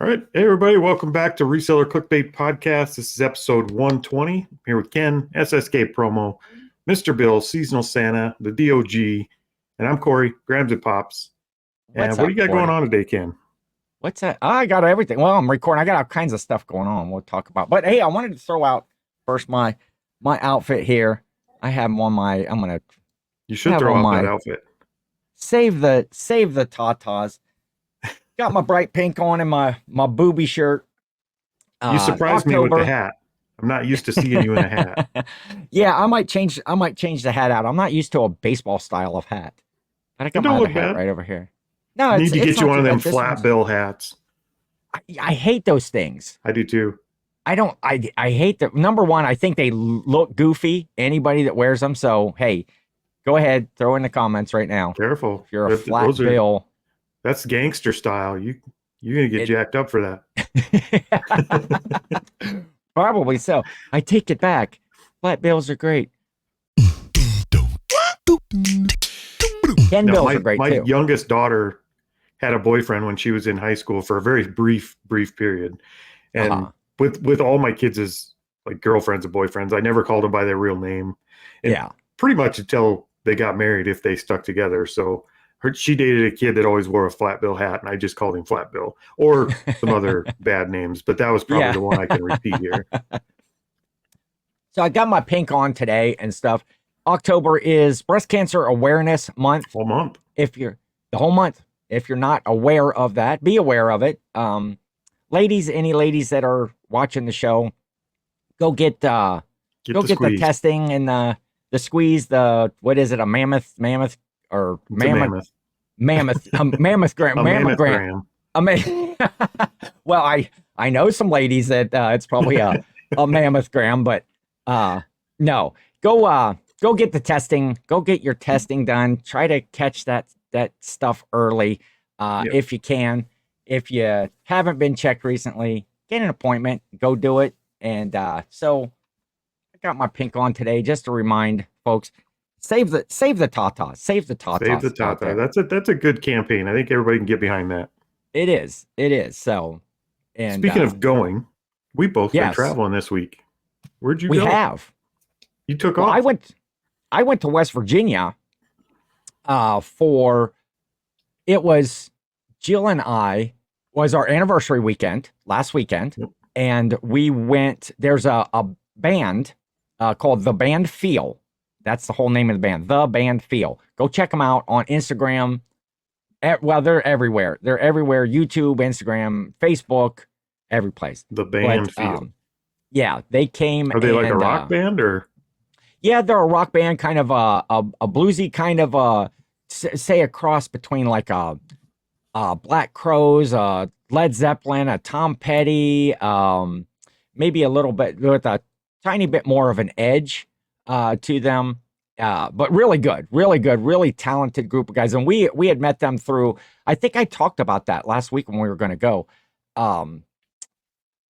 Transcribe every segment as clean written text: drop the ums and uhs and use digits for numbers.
All right. Hey, everybody. Welcome back to Reseller Clickbait Podcast. This is episode 120. I'm here with Ken, SSKPromo, Mr. Bill, Seasonal Santa, the DOG, and I'm Cory, Grams and Pops. And what do you got going on today, Ken? What's that? I got everything. Well, I'm recording. I got all kinds of stuff going on we'll talk about. But hey, I wanted to throw out first my outfit here. I have on my, You should throw out that outfit. Save the tatas. Got my bright pink on and my booby shirt. You surprised me with the hat. I'm not used to seeing you in a hat. Yeah, I might change the hat out. I'm not used to a baseball style of hat. But I got my other hat right over here. No, I need to get you one of them flat bill hats. I hate those things. I do too. I hate them. Number one, I think they look goofy. Anybody that wears them. So hey, go ahead, throw in the comments right now. Careful. If you're a flat bill. That's gangster style. You're gonna get jacked up for that. Probably so. I take it back. Flat bills are great. Bills are great my too. Youngest daughter had a boyfriend when she was in high school for a very brief period, and with all my kids as like girlfriends and boyfriends, I never called them by their real name. And pretty much until they got married, if they stuck together. So she dated a kid that always wore a flat bill hat, and I just called him Flat Bill or some other bad names, but that was probably the one I can repeat here. So I got my pink on today and stuff. October is Breast Cancer Awareness Month. Whole month. The whole month. If you're not aware of that, be aware of it. Ladies, any ladies that are watching the show, go get the testing and the squeeze. What is it? A mammothgram. Well, I know some ladies that it's probably a mammothgram, but no. Go get the testing. Go get your testing done. Try to catch that stuff early if you can. If you haven't been checked recently, get an appointment. Go do it. And so I got my pink on today just to remind folks. Save the tatas. Save the tatas. Save the tata. That's a good campaign. I think everybody can get behind that. It is. So, and speaking of going, we both been traveling this week. Where'd you go? We have. You took off. I went to West Virginia for it was Jill and I was our anniversary weekend last weekend, and we went. There's a band called The Band Feel. That's the whole name of the band, The Band Feel. Go check them out on Instagram. Well, they're everywhere. They're everywhere. YouTube, Instagram, Facebook, every place. The Band Feel. Yeah, they came. Are they like a rock band or? Yeah, they're a rock band, kind of a bluesy kind of say a cross between like a Black Crowes, a Led Zeppelin, a Tom Petty, maybe a little bit with a tiny bit more of an edge to them, but really good, really talented group of guys. And we had met them through, I think I talked about that last week when we were going to go. When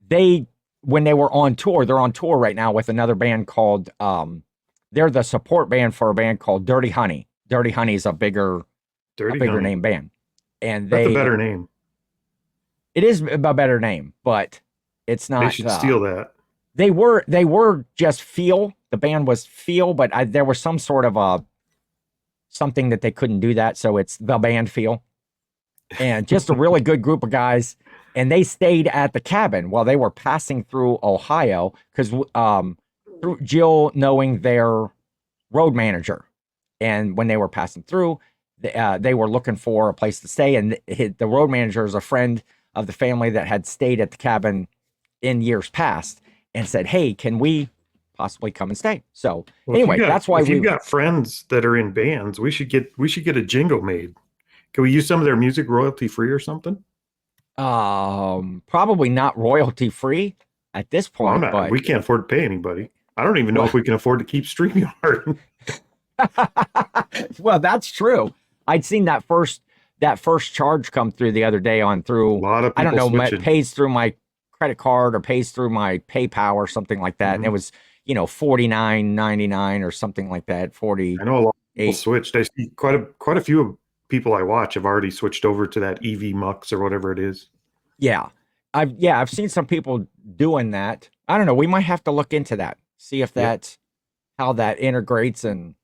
they were on tour, they're on tour right now with another band called, they're the support band for a band called Dirty Honey. Dirty Honey is a bigger name band. And that's a better name. It is a better name, but it's not. They should steal that. They were just Feel. The band was Feel, but there was some sort of something that they couldn't do that. So it's The Band Feel. And just a really good group of guys. And they stayed at the cabin while they were passing through Ohio because through Jill knowing their road manager. And when they were passing through, they were looking for a place to stay. And the road manager is a friend of the family that had stayed at the cabin in years past and said, hey, can we possibly come and stay? So anyway, that's why you've got friends that are in bands, we should get a jingle made. Can we use some of their music royalty free or something? Probably not royalty free at this point. But we can't afford to pay anybody. I don't even know if we can afford to keep StreamYard. Well, that's true. I'd seen that first charge come through the other day through a lot of people, I don't know, switching. Pays through my credit card or pays through my PayPal or something like that. And it was, $49.99 or something like that. 40. I know a lot of people switched. I see quite a few people I watch have already switched over to that EV Mux or whatever it is. Yeah. I've seen some people doing that. I don't know. We might have to look into that, see if that's how that integrates. And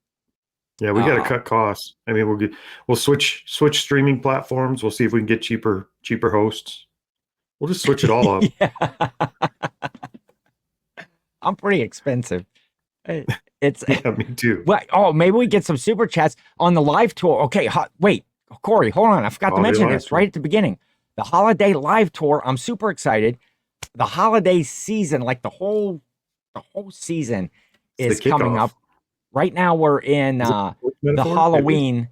yeah, we got to cut costs. I mean, we'll switch streaming platforms. We'll see if we can get cheaper hosts. We'll just switch it all up. Yeah. I'm pretty expensive. It's yeah, me too. Well, oh, maybe we get some super chats on the live tour. Okay, wait, Cory, hold on. I forgot to mention this right at the beginning. The holiday live tour. I'm super excited. The holiday season, like the whole season, is coming up. Right now, we're in the Halloween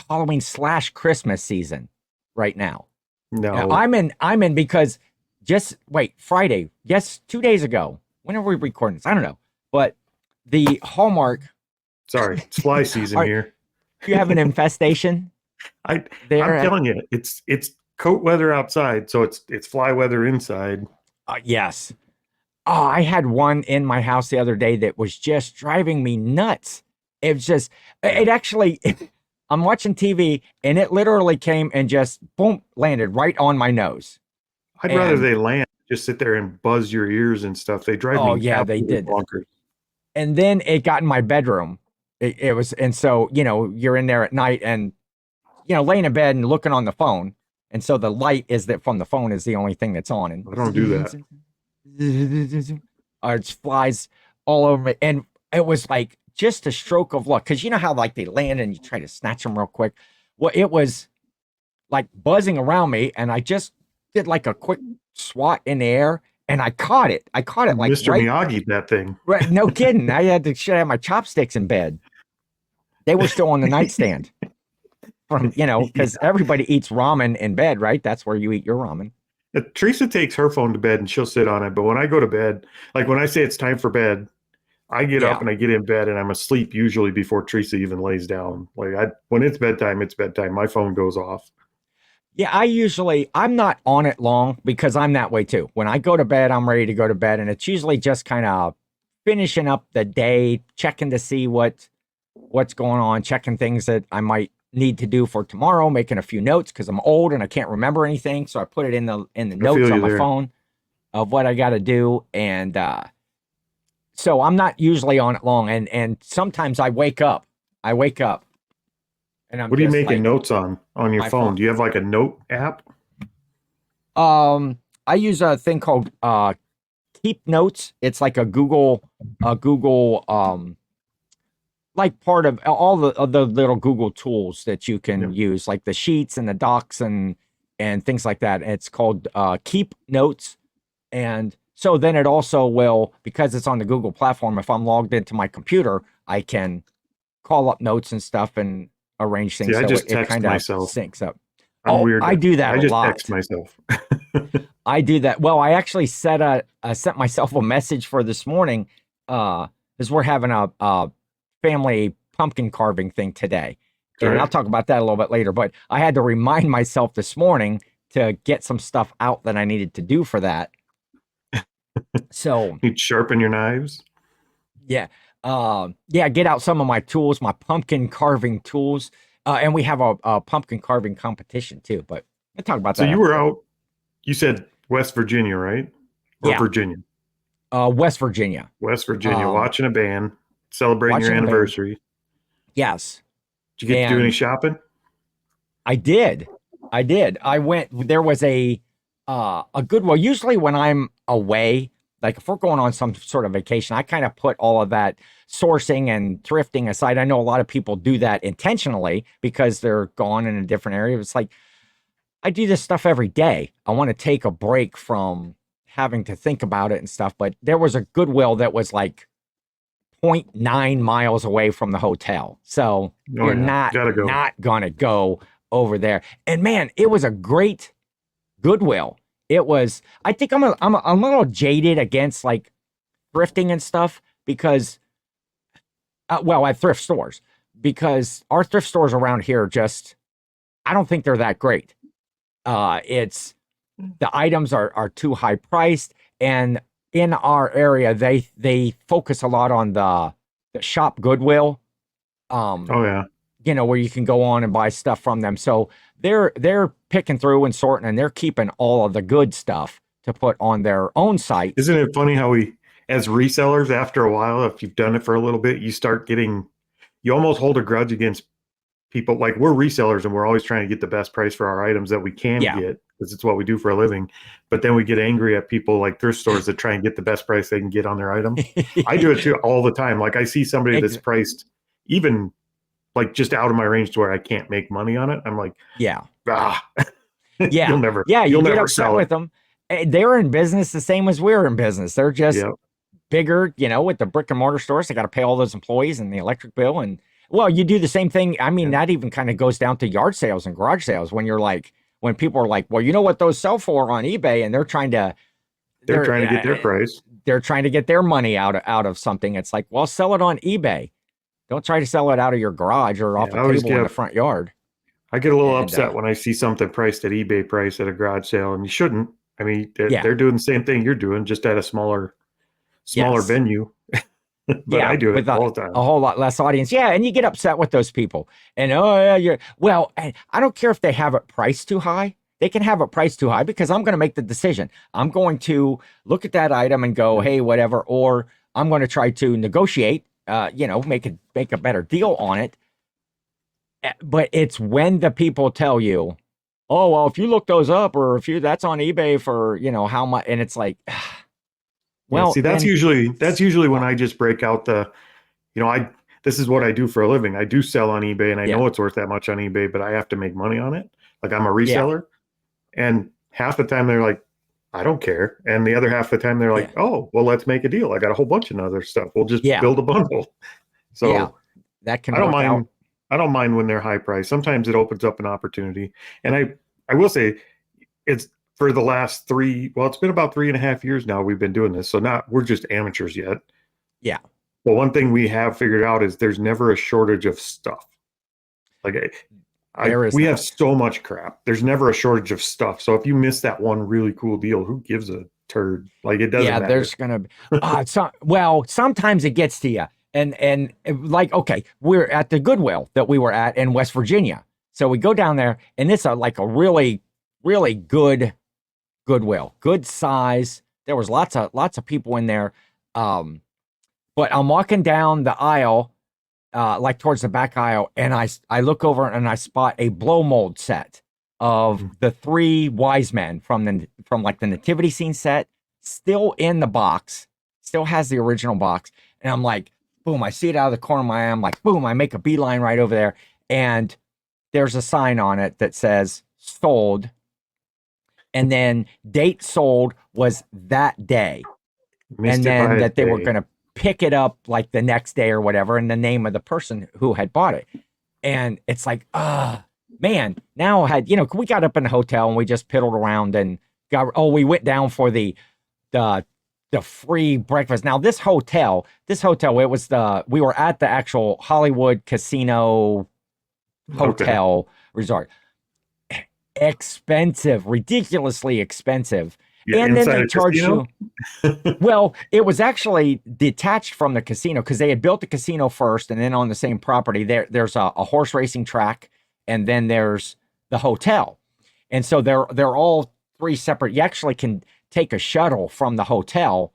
/ Christmas season. Right now, no, I'm in because just wait, Friday. Yes, 2 days ago. When are we recording this? I don't know. But the Hallmark. Sorry, it's fly season here. You have an infestation? I'm telling you, it's coat weather outside, so it's fly weather inside. Yes. Oh, I had one in my house the other day that was just driving me nuts. It was just, I'm watching TV and it literally came and just boom, landed right on my nose. I'd rather they land. Just sit there and buzz your ears and stuff. They drive me. Oh yeah, they did. Bonkers. And then it got in my bedroom. It was, and so you're in there at night and laying in bed and looking on the phone, and so the light is that from the phone is the only thing that's on. And I don't do that. It flies all over me, and it was like just a stroke of luck because you know how like they land and you try to snatch them real quick. Well, it was like buzzing around me, and I just did like a quick swat in the air and I caught it. I caught it like Mr. Miyagi, that thing. Right, no kidding. I should have my chopsticks in bed. They were still on the nightstand. Because everybody eats ramen in bed, right? That's where you eat your ramen. Teresa takes her phone to bed and she'll sit on it. But when I go to bed, like when I say it's time for bed, I get up and I get in bed and I'm asleep usually before Teresa even lays down. Like when it's bedtime, it's bedtime. My phone goes off. Yeah, I'm not on it long because I'm that way too. When I go to bed, I'm ready to go to bed. And it's usually just kind of finishing up the day, checking to see what's going on, checking things that I might need to do for tomorrow, making a few notes because I'm old and I can't remember anything. So I put it in the notes on my phone of what I got to do. And so I'm not usually on it long. And sometimes I wake up. And what are you making notes on your phone? Do you have like a note app? I use a thing called Keep Notes. It's like a Google like part of all the little Google tools that you can use, like the Sheets and the Docs and things like that. It's called Keep Notes. And so then it also will, because it's on the Google platform, if I'm logged into my computer, I can call up notes and stuff and arrange things. I just it kind of syncs up. I'm weird. I do that a lot. I just text myself. I do that. Well, I actually sent myself a message for this morning as we're having a family pumpkin carving thing today. And I'll talk about that a little bit later, but I had to remind myself this morning to get some stuff out that I needed to do for that. So you'd sharpen your knives. Yeah. Get out some of my tools, my pumpkin carving tools. And we have a pumpkin carving competition too, but I'll talk about that. So you were out, you said West Virginia, right? Or Virginia? West Virginia. West Virginia, watching a band, celebrating your anniversary. Yes. Did you get to do any shopping? I did. I went, there was a good, well, usually when I'm away, like if we're going on some sort of vacation, I kind of put all of that sourcing and thrifting aside. I know a lot of people do that intentionally because they're gone in a different area. It's like, I do this stuff every day. I want to take a break from having to think about it and stuff. But there was a Goodwill that was like 0.9 miles away from the hotel. So you're not going to go over there. And man, it was a great Goodwill. It was, I think I'm a little jaded against like thrifting and stuff because, at thrift stores, because our thrift stores around here I don't think they're that great. It's, the items are too high priced, and in our area, they focus a lot on the shop Goodwill. where you can go on and buy stuff from them. So they're picking through and sorting, and they're keeping all of the good stuff to put on their own site. Isn't it funny how we, as resellers, after a while, if you've done it for a little bit, you almost hold a grudge against people. Like, we're resellers and we're always trying to get the best price for our items that we can get, because it's what we do for a living. But then we get angry at people like thrift stores that try and get the best price they can get on their item. I do it too all the time. Like, I see somebody that's priced even like just out of my range to where I can't make money on it. I'm like, you'll never get upset with them. They're in business the same as we're in business. They're just bigger, with the brick and mortar stores. They got to pay all those employees and the electric bill. And well, you do the same thing. I mean, that even kind of goes down to yard sales and garage sales when when people are like, well, you know what those sell for on eBay, and they're trying to get their price. They're trying to get their money out of something. It's like, well, sell it on eBay. Don't try to sell it out of your garage or off a table in the front yard. I get a little upset when I see something priced at eBay price at a garage sale, and you shouldn't. I mean, they're doing the same thing you're doing, just at a smaller venue. But I do it all the time. A whole lot less audience. Yeah, and you get upset with those people. And and I don't care if they have it priced too high. They can have it priced too high, because I'm going to make the decision. I'm going to look at that item and go, hey, whatever, or I'm going to try to negotiate, make a better deal on it. But it's when the people tell you, oh, well, if you look those up, or that's on eBay for, how much, and it's like, well, see, that's usually when I just break out this is what I do for a living. I do sell on eBay, and I know it's worth that much on eBay, but I have to make money on it. Like, I'm a reseller, and half the time they're like, I don't care. And the other half of the time they're like, oh, well, let's make a deal. I got a whole bunch of other stuff. We'll just build a bundle. So that can I don't mind when they're high priced. Sometimes it opens up an opportunity. And I will say, it's for the last it's been about 3.5 years now we've been doing this. So we're just amateurs yet. Yeah. But one thing we have figured out is there's never a shortage of stuff. Like, we have so much crap. There's never a shortage of stuff. So if you miss that one really cool deal, who gives a turd? Like, it doesn't matter. There's gonna be sometimes it gets to you. And like, okay, we're at the Goodwill that we were at in West Virginia. So we go down there, and it's a really, really good Goodwill, good size. There was lots of people in there. But I'm walking down the aisle, like towards the back aisle, and I look over and I spot a blow mold set of the 3 wise men from like the nativity scene set, still in the box, still has the original box. And I'm like, boom, I see it out of the corner of my eye. I'm like, boom, I make a beeline right over there. And there's a sign on it that says sold. And then date sold was that day. And then that they were going to pick it up like the next day or whatever, and the name of the person who had bought it. And it's like, man, now we got up in the hotel and we just piddled around and we went down for the free breakfast. Now this hotel, we were at the actual Hollywood Casino Hotel Resort. Expensive, ridiculously expensive. And then they charge you. Well, it was actually detached from the casino, because they had built the casino first, and then on the same property there's a horse racing track, and then there's the hotel. And so they're all 3 separate. You actually can take a shuttle from the hotel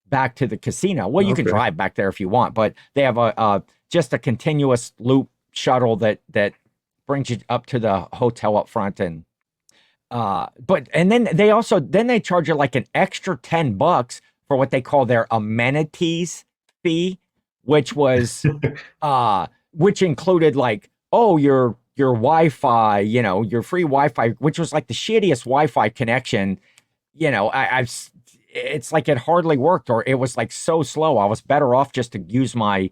back to the casino. Well, you can drive back there if you want, but they have just a continuous loop shuttle that brings you up to the hotel up front. And then they charge you like an extra $10 for what they call their amenities fee, which was which included like, your Wi-Fi, your free Wi-Fi, which was like the shittiest Wi-Fi connection. It's like it hardly worked, or it was like so slow. I was better off just to use my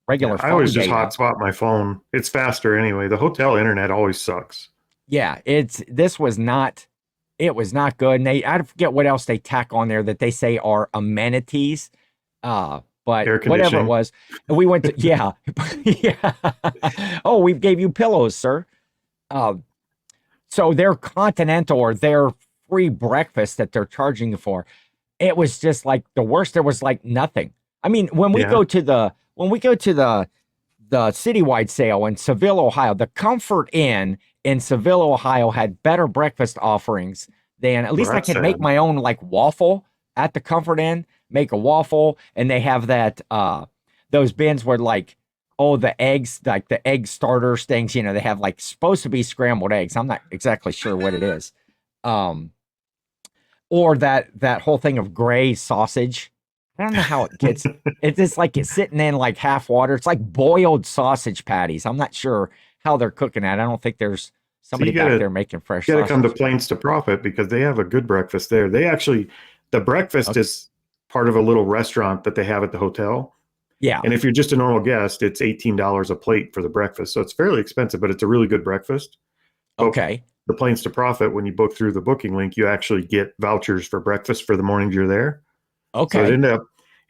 regular phone. I always just hotspot my phone. It's faster anyway. The hotel internet always sucks. Yeah, it was not good. And I forget what else they tack on there that they say are amenities. But whatever it was, we went to, yeah. Oh, we gave you pillows, sir. So their continental or their free breakfast that they're charging you for, it was just like the worst. There was like nothing. I mean, when we go to the the citywide sale in Seville, Ohio. The Comfort Inn in Seville, Ohio had better breakfast offerings than, at least I could make my own like waffle at the Comfort Inn, make a waffle. And they have that, those bins where like, oh, the eggs, like the egg starters things, you know, they have like supposed to be scrambled eggs. I'm not exactly sure what it is. Or that whole thing of gray sausage. I don't know how it gets. It's just like it's sitting in like half water. It's like boiled sausage patties. I'm not sure how they're cooking that. I don't think there's somebody back there making fresh. You got to come to Plains to Profit because they have a good breakfast there. They actually, the breakfast is part of a little restaurant that they have at the hotel. Yeah. And if you're just a normal guest, it's $18 a plate for the breakfast. So it's fairly expensive, but it's a really good breakfast. Okay. The Plains to Profit, when you book through the booking link, you actually get vouchers for breakfast for the mornings you're there. Okay. So it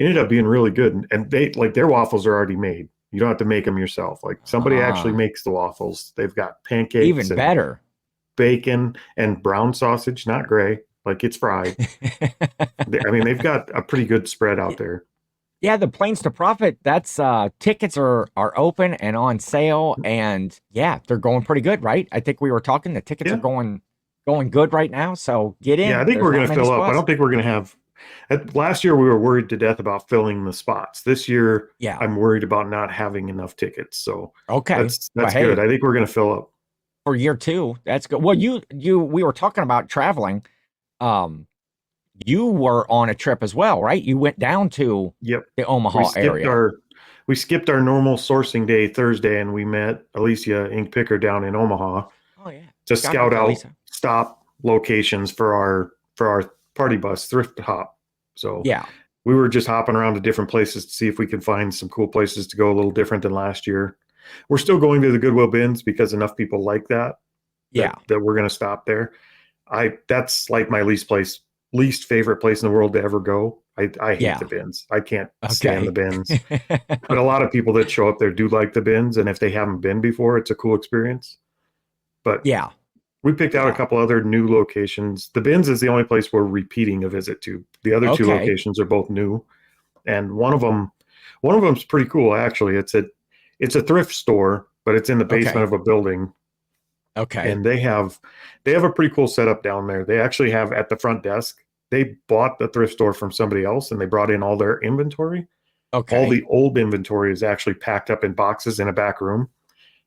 ended up being really good. And they like their waffles are already made. You don't have to make them yourself. Like somebody actually makes the waffles. They've got pancakes, even better, bacon and brown sausage, not gray, like it's fried. I mean, they've got a pretty good spread out there. Yeah, the Plains to Profit, that's tickets are open and on sale, and yeah, they're going pretty good, right? I think we were talking the tickets are going good right now, so get in. Yeah, I think we're going to fill up. I don't think we're going to have last year we were worried to death about filling the spots. This year, I'm worried about not having enough tickets. So that's good. I think we're going to fill up for year 2. That's good. Well, we were talking about traveling. You were on a trip as well, right? You went down to the Omaha area. We skipped our normal sourcing day Thursday, and we met Alicia Ink Picker down in Omaha. Oh yeah, to scout out stop locations for our party bus thrift hop. So we were just hopping around to different places to see if we can find some cool places to go a little different than last year. We're still going to the Goodwill bins because enough people like that that we're going to stop there. That's like my least favorite place in the world to ever go. I hate the bins. I can't stand the bins. But a lot of people that show up there do like the bins, and if they haven't been before, it's a cool experience. But we picked out a couple other new locations. The bins is the only place we're repeating a visit to. The other 2 locations are both new, and one of them's pretty cool actually. It's a thrift store, but it's in the basement of a building. Okay. And they have a pretty cool setup down there. They actually have at the front desk, they bought the thrift store from somebody else and they brought in all their inventory. Okay. All the old inventory is actually packed up in boxes in a back room.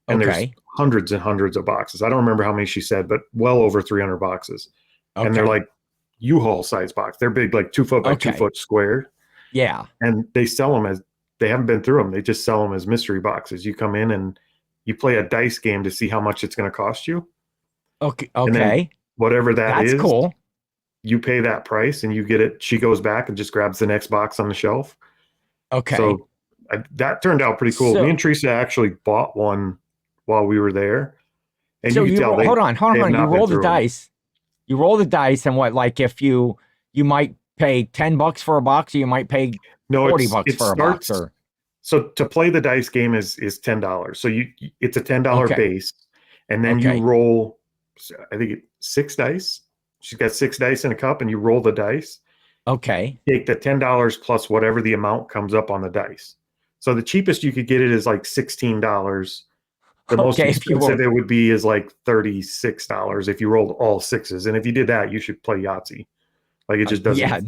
And there's hundreds and hundreds of boxes. I don't remember how many she said, but well over 300 boxes. Okay. And they're like U-Haul size box. They're big, like 2 foot by 2 foot square. Yeah. And they sell them as, they haven't been through them. They just sell them as mystery boxes. You come in and you play a dice game to see how much it's going to cost you. Okay. Okay. Whatever that's cool. You pay that price and you get it. She goes back and just grabs the next box on the shelf. Okay. So that turned out pretty cool. Me and Teresa actually bought one while we were there. And so hold on. You roll the dice. You roll the dice, and what? Like if you might pay $10 for a box, or you might pay $40 for a box. Or so to play the dice game is $10. So it's a $10 base, and then you roll. I think 6 dice. She's got 6 dice in a cup, and you roll the dice. Okay. Take the $10 plus whatever the amount comes up on the dice. So the cheapest you could get it is like $16. The most expensive it would be is like $36 if you rolled all 6s. And if you did that, you should play Yahtzee. Like it just doesn't. Yeah.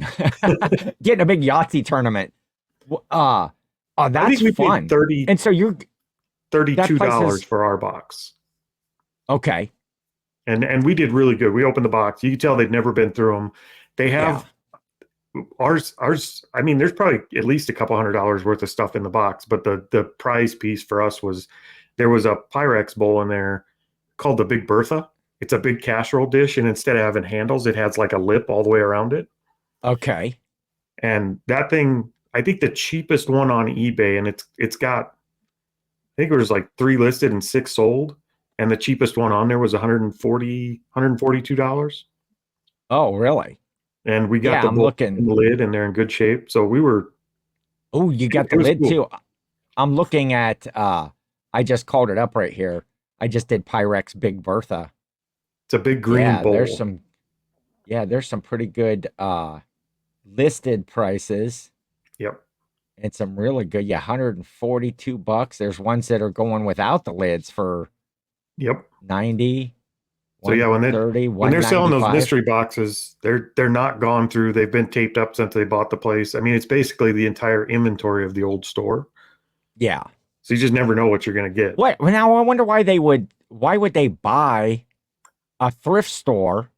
Getting a big Yahtzee tournament. That's fun. And so you're $32 for our box. Okay. And we did really good. We opened the box. You can tell they've never been through them. They have ours. I mean, there's probably at least a couple $100 worth of stuff in the box. But the prize piece for us was there was a Pyrex bowl in there called the Big Bertha. It's a big casserole dish, and instead of having handles, it has like a lip all the way around it. Okay. And that thing, I think the cheapest one on eBay, and it's got, I think it was like 3 listed and 6 sold. And the cheapest one on there was $142. Oh, really? And we got the lid, and they're in good shape. So we were. Oh, you got the lid too. I'm looking at. I just called it up right here. I just did Pyrex Big Bertha. It's a big green bowl. There's some pretty good listed prices. Yep. And some really good, yeah, $142. There's ones that are going without the lids for Yep. 90, So yeah, 130, when they're selling those 195. mystery boxes, they're not gone through. They've been taped up since they bought the place. I mean, it's basically the entire inventory of the old store. Yeah. So you just never know what you're going to get. What? Well, now I wonder why would they buy a thrift store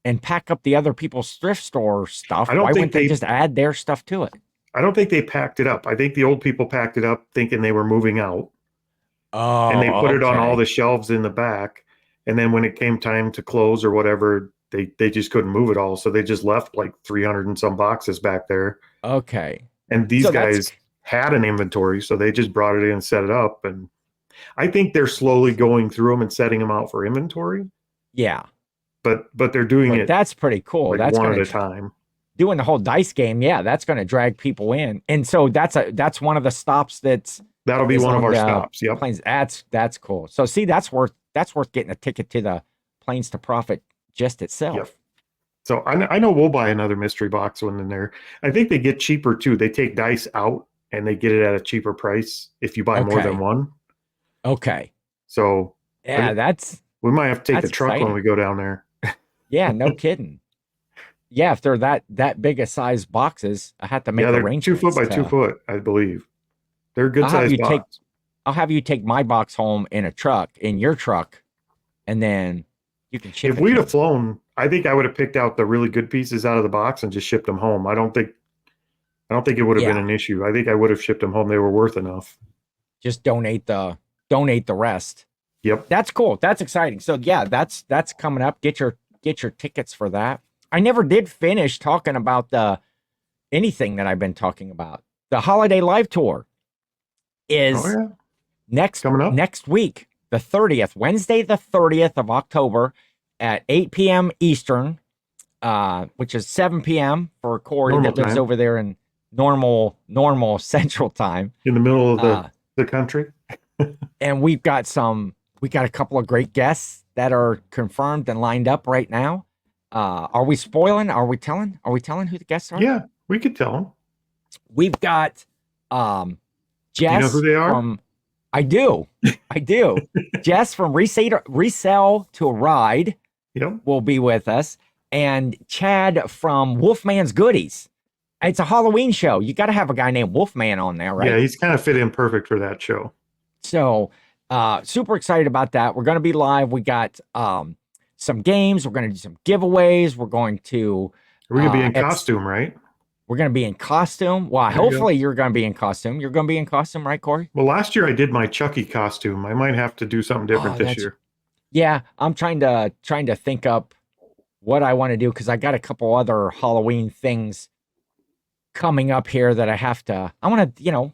and pack up the other people's thrift store stuff? I don't Why think wouldn't they just add their stuff to it? I don't think they packed it up. I think the old people packed it up thinking they were moving out. And they put it on all the shelves in the back. And then when it came time to close or whatever, they just couldn't move it all. So they just left like 300 and some boxes back there. Okay. And these guys had an inventory, so they just brought it in and set it up. And I think they're slowly going through them and setting them out for inventory. Yeah. But they're doing it. That's pretty cool. Like That's one at a time. Doing the whole dice game. Yeah, that's going to drag people in. And so that's one of the stops that'll be one of our stops. Yep. Planes. That's cool. So see, that's worth getting a ticket to the Planes to Profit just itself. Yep. So I know we'll buy another mystery box when in there. I think they get cheaper too. They take dice out and they get it at a cheaper price if you buy more than one. Okay. So yeah, we might have to take the truck when we go down there. Yeah, no kidding. Yeah, if they're that big a size boxes, I have to make arrangements. 2 foot by 2 foot, I believe. They're good size box. I'll have you take my box home in your truck, and then you can ship it. If we'd have flown, I think I would have picked out the really good pieces out of the box and just shipped them home. I don't think it would have been an issue. I think I would have shipped them home. They were worth enough. Just donate the rest. Yep. That's cool. That's exciting. So yeah, that's coming up. Get your tickets for that. I never did finish talking about anything that I've been talking about. The Holiday Live Tour is next week, the 30th, Wednesday, the 30th of October at 8 p.m. Eastern, which is 7 p.m. for Cory that lives over there in normal Central Time. In the middle of the country. And we've got a couple of great guests that are confirmed and lined up right now. Are we spoiling? Are we telling who the guests are? Yeah, we could tell them. We've got Jess. Do you know who they are? I do. Jess from Resell to Ride will be with us. And Chad from Wolfman's Goodies. It's a Halloween show. You got to have a guy named Wolfman on there, right? Yeah, he's kind of fit in perfect for that show. So super excited about that. We're going to be live. We got some games. We're going to do some giveaways. We're going to be in costume, right? We're going to be in costume. Well, hopefully you're going to be in costume. You're going to be in costume, right, Cory? Well, last year I did my Chucky costume. I might have to do something different this year. Yeah, I'm trying to think up what I want to do because I got a couple other Halloween things coming up here that I want to,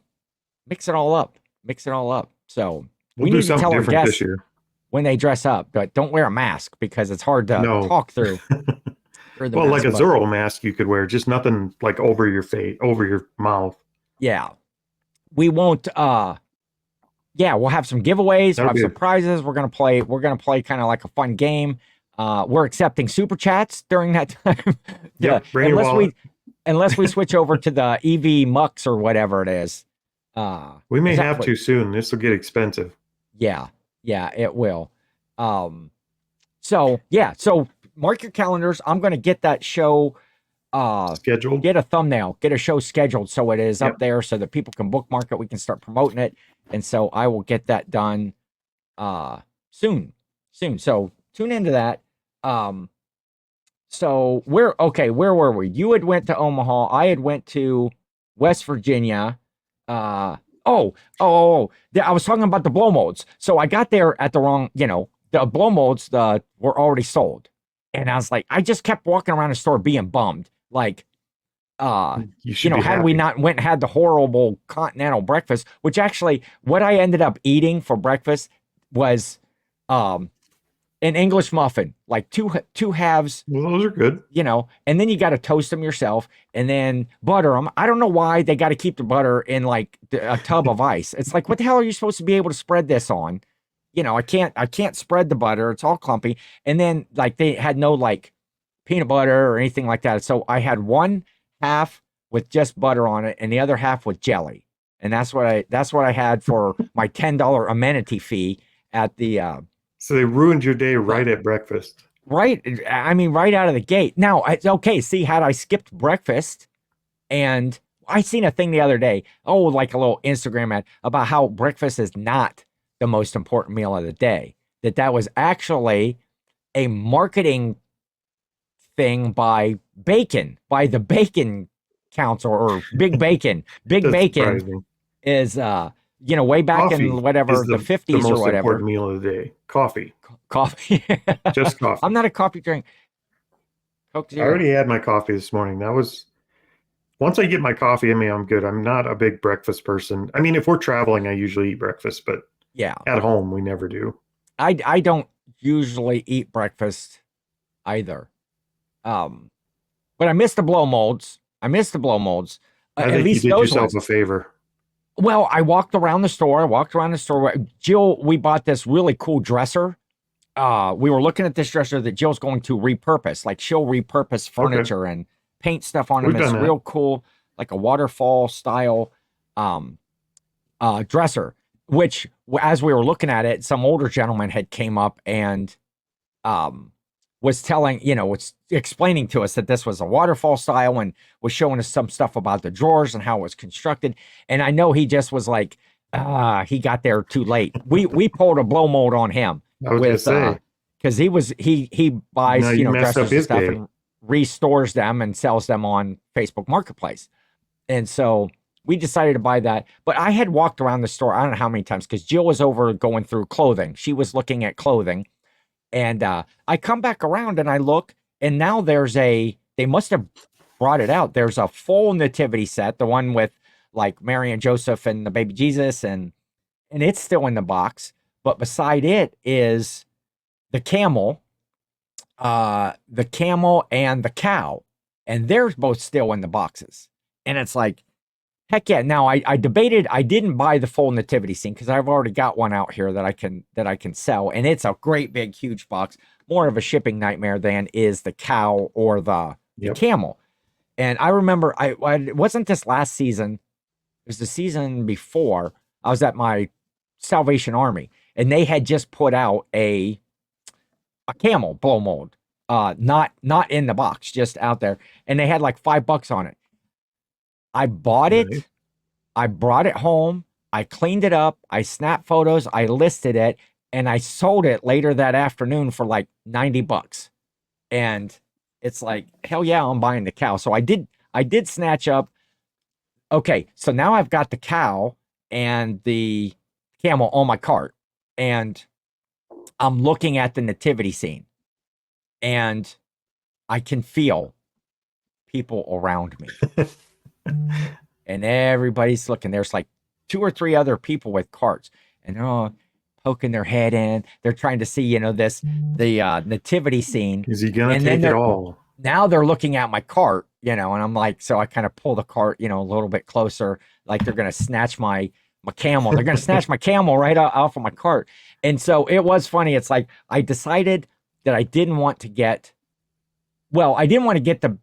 mix it all up. So we need to tell our guests this year when they dress up, but don't wear a mask because it's hard to talk through. Well, like a Zorro mask you could wear, just nothing like over your face, over your mouth. Yeah. We won't we'll have some giveaways, we'll have some prizes. We're gonna play kind of like a fun game. We're accepting super chats during that time. Unless we switch over to the EV Mux or whatever it is. We may have to soon. This will get expensive. Yeah, it will. So mark your calendars. I'm going to get that show scheduled. Get a thumbnail, get a show scheduled so it is up there so that people can bookmark it. We can start promoting it. And so I will get that done soon. So tune into that. So where were we? You had went to Omaha. I had went to West Virginia. I was talking about the blow molds. So I got there at the wrong, the blow molds were already sold. And I was like, I just kept walking around the store being bummed. Like, had we not went and had the horrible continental breakfast, which actually what I ended up eating for breakfast was an English muffin, like two halves. Well, those are good. And then you got to toast them yourself and then butter them. I don't know why they got to keep the butter in like a tub of ice. It's like, what the hell are you supposed to be able to spread this on? I can't spread the butter. It's all clumpy. And then like they had no like peanut butter or anything like that. So I had one half with just butter on it, and the other half with jelly. And that's what I had for my $10 amenity fee at the. So they ruined your day right at breakfast. Right, I mean, right out of the gate. Now, okay. See, had I skipped breakfast, and I seen a thing the other day. Oh, like a little Instagram ad about how breakfast is not the most important meal of the day. That was actually a marketing thing by the Bacon Council, or Big Bacon. Big Bacon surprising. Is way back Coffee in whatever is the 50s most or whatever. Important meal of the day. Coffee. Coffee. Just coffee. I'm not a coffee drink. Coke Zero. I already had my coffee this morning. Once I get my coffee in me, I'm good. I'm not a big breakfast person. I mean, if we're traveling, I usually eat breakfast, but yeah, at home we never do. I don't usually eat breakfast either. But I miss the blow molds. I At least you did yourself a favor. Well, I walked around the store. Jill, we bought this really cool dresser. We were looking at this dresser that Jill's going to repurpose. Like, she'll repurpose furniture and paint stuff on them. It's real cool, like a waterfall style dresser, which, as we were looking at it, some older gentleman had came up and was explaining to us that this was a waterfall style, and was showing us some stuff about the drawers and how it was constructed. And I know he just was like, he got there too late. We pulled a blow mold on him. I was gonna say, because he buys dresses and stuff and restores them and sells them on Facebook Marketplace. And so we decided to buy that. But I had walked around the store, I don't know how many times, because Jill was over going through clothing. She was looking at clothing. And I come back around and I look, and now they must have brought it out. There's a full nativity set, the one with like Mary and Joseph and the baby Jesus, and it's still in the box. But beside it is the camel and the cow, and they're both still in the boxes. And it's like, heck yeah. Now I debated, I didn't buy the full nativity scene because I've already got one out here that I can sell. And it's a great big huge box, more of a shipping nightmare than is the cow or the camel. And I remember it wasn't this last season, it was the season before. I was at my Salvation Army, and they had just put out a camel blow mold. Not in the box, just out there. And they had like $5 on it. I bought it. Nice. I brought it home. I cleaned it up. I snapped photos. I listed it, and I sold it later that afternoon for like $90. And it's like, hell yeah, I'm buying the cow. So I did snatch up. Okay, so now I've got the cow and the camel on my cart, and I'm looking at the nativity scene, and I can feel people around me. And everybody's looking. There's like 2 or 3 other people with carts, and they're all poking their head in. They're trying to see, the nativity scene. Is he gonna take it all? Now they're looking at my cart, and I'm like, so I kind of pull the cart, a little bit closer, like they're gonna snatch my camel. They're gonna snatch my camel right off of my cart. And so it was funny. It's like I decided that I didn't want to get the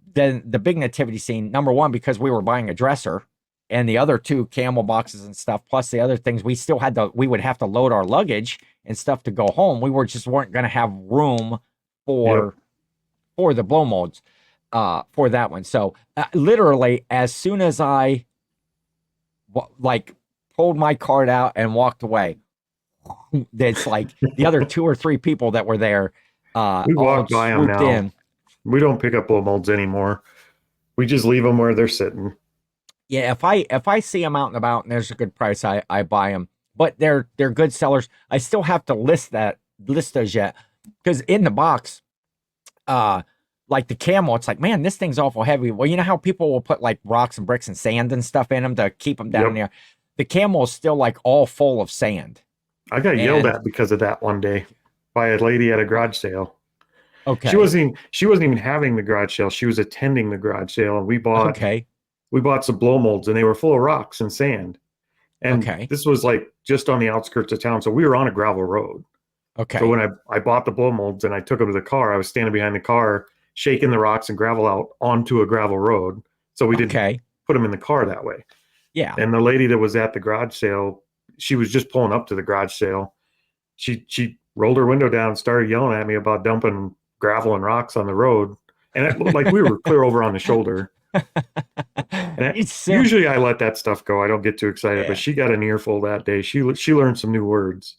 big nativity scene, number one, because we were buying a dresser, and the other 2 camel boxes and stuff, plus the other things, we would have to load our luggage and stuff to go home. We weren't going to have room for the blow molds for that one. So literally, as soon as I pulled my cart out and walked away, it's like the other 2 or 3 people that were there we walk by them now. In. We don't pick up blow molds anymore. We just leave them where they're sitting. Yeah, if I see them out and about and there's a good price, I buy them. But they're good sellers. I still have to list those yet, because in the box, like the camel, it's like, man, this thing's awful heavy. Well, you know how people will put like rocks and bricks and sand and stuff in them to keep them down there. The camel is still like all full of sand. I got yelled at because of that one day by a lady at a garage sale. Okay. She wasn't even having the garage sale. She was attending the garage sale, and we bought some blow molds, and they were full of rocks and sand. And this was like just on the outskirts of town, so we were on a gravel road. Okay. So when I bought the blow molds and I took them to the car, I was standing behind the car, shaking the rocks and gravel out onto a gravel road. So we didn't put them in the car that way. Yeah. And the lady that was at the garage sale, she was just pulling up to the garage sale. She rolled her window down and started yelling at me about dumping gravel and rocks on the road. And it looked like we were clear over on the shoulder. And usually I let that stuff go. I don't get too excited, but she got an earful that day. She learned some new words.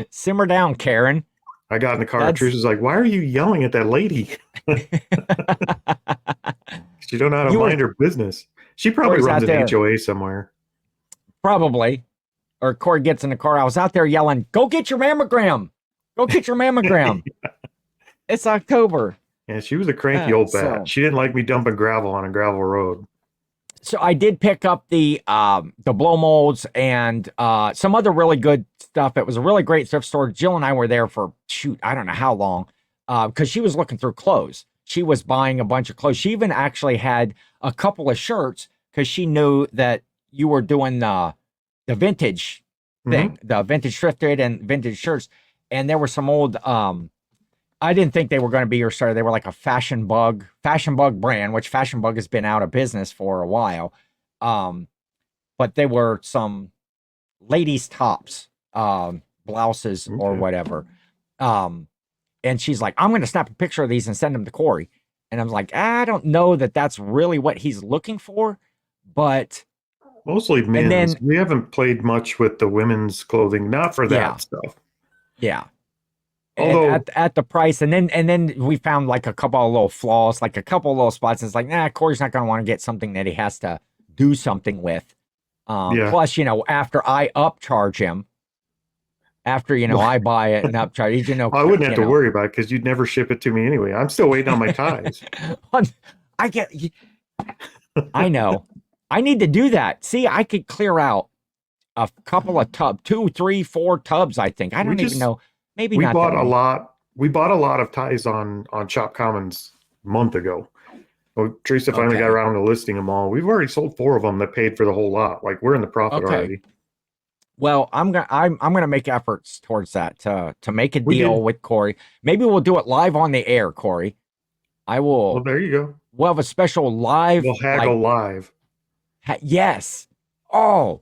Simmer down, Karen. I got in the car. Teresa's like, "Why are you yelling at that lady?" She don't know how to mind her business. She probably runs an HOA somewhere. Probably. Or Cory gets in the car. I was out there yelling, "Go get your mammogram. Go get your mammogram." Yeah. It's October. Yeah, she was a cranky old bat. She didn't like me dumping gravel on a gravel road. So I did pick up the blow molds and some other really good stuff. It was a really great thrift store. Jill and I were there for, I don't know how long, because she was looking through clothes. She was buying a bunch of clothes. She even actually had a couple of shirts because she knew that you were doing the vintage thing, the vintage thrifted and vintage shirts. And there were some old, I didn't think they were going to be your starter. They were like a Fashion Bug brand, which Fashion Bug has been out of business for a while. But they were some ladies' tops, blouses or whatever. And she's like, "I'm going to snap a picture of these and send them to Cory." And I'm like, I don't know that that's really what he's looking for, but mostly men's. We haven't played much with the women's clothing, not for that stuff. Yeah. Although at the price, and then we found like a couple of little flaws, like a couple of little spots. And it's like, Cory's not going to want to get something that he has to do something with. Plus, after I upcharge him, after I buy it and upcharge, I wouldn't have to worry about it because you'd never ship it to me anyway. I'm still waiting on my ties. I know. I need to do that. See, I could clear out a couple of 2, 3, 4 tubs. I think I don't even know. Maybe we bought a lot. We bought a lot of ties on Shop Commons a month ago. Well, Teresa finally got around to listing them all. We've already sold 4 of them that paid for the whole lot. Like we're in the profit already. Well, I'm gonna make efforts towards that to make a deal with Cory. Maybe we'll do it live on the air, Cory. I will. Well, there you go. We'll have a special live. We'll haggle live. Yes. Oh.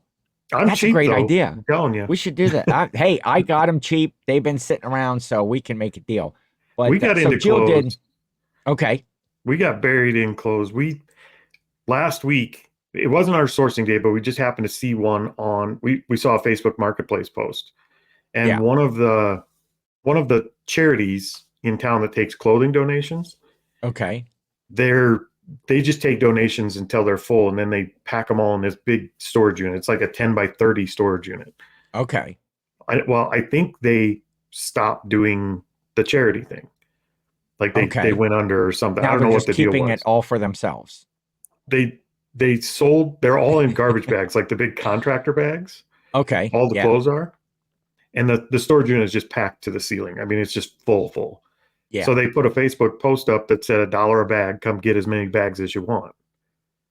That's cheap, a great idea. I'm telling you. We should do that. Hey, I got them cheap. They've been sitting around, so we can make a deal. But we got into Jill clothes. Okay. We got buried in clothes. Last week, it wasn't our sourcing day, but we just happened to see one on. We saw a Facebook Marketplace post, and one of the charities in town that takes clothing donations. Okay. They just take donations until they're full, and then they pack them all in this big storage unit. It's like a 10 by 30 storage unit. Okay. I think they stopped doing the charity thing. Like they went under or something. Now I don't know what the deal was. Keeping it all for themselves. They sold. They're all in garbage bags, like the big contractor bags. Okay. All the clothes are, and the storage unit is just packed to the ceiling. I mean, it's just full. Yeah. So they put a Facebook post up that said $1 a bag. Come get as many bags as you want.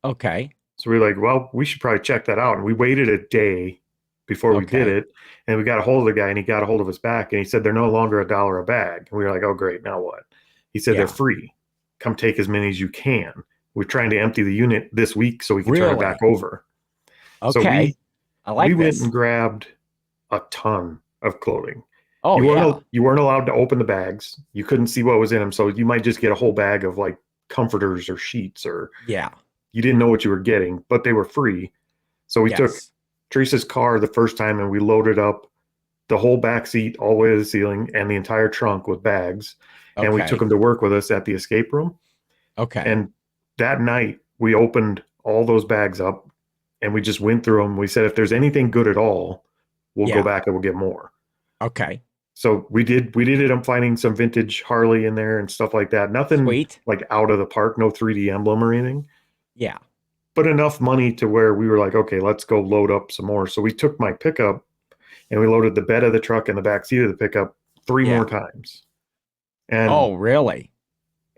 Okay. So we're like, well, we should probably check that out. And we waited a day before we did it. And we got a hold of the guy, and he got a hold of us back. And he said, they're no longer $1 a bag. And we were like, oh, great. Now what? He said, they're free. Come take as many as you can. We're trying to empty the unit this week so we can turn it back over. Okay. So we went and grabbed a ton of clothing. Oh, you weren't allowed to open the bags. You couldn't see what was in them. So you might just get a whole bag of like comforters or sheets or you didn't know what you were getting, but they were free. So we took Teresa's car the first time and we loaded up the whole back seat all the way to the ceiling and the entire trunk with bags. Okay. And we took them to work with us at the escape room. Okay. And that night we opened all those bags up and we just went through them. We said, if there's anything good at all, we'll go back and we'll get more. Okay. So we did it. I'm finding some vintage Harley in there and stuff like that. Nothing like out of the park, no 3D emblem or anything. Yeah. But enough money to where we were like, okay, let's go load up some more. So we took my pickup and we loaded the bed of the truck and the back seat of the pickup 3 more times. And oh, really?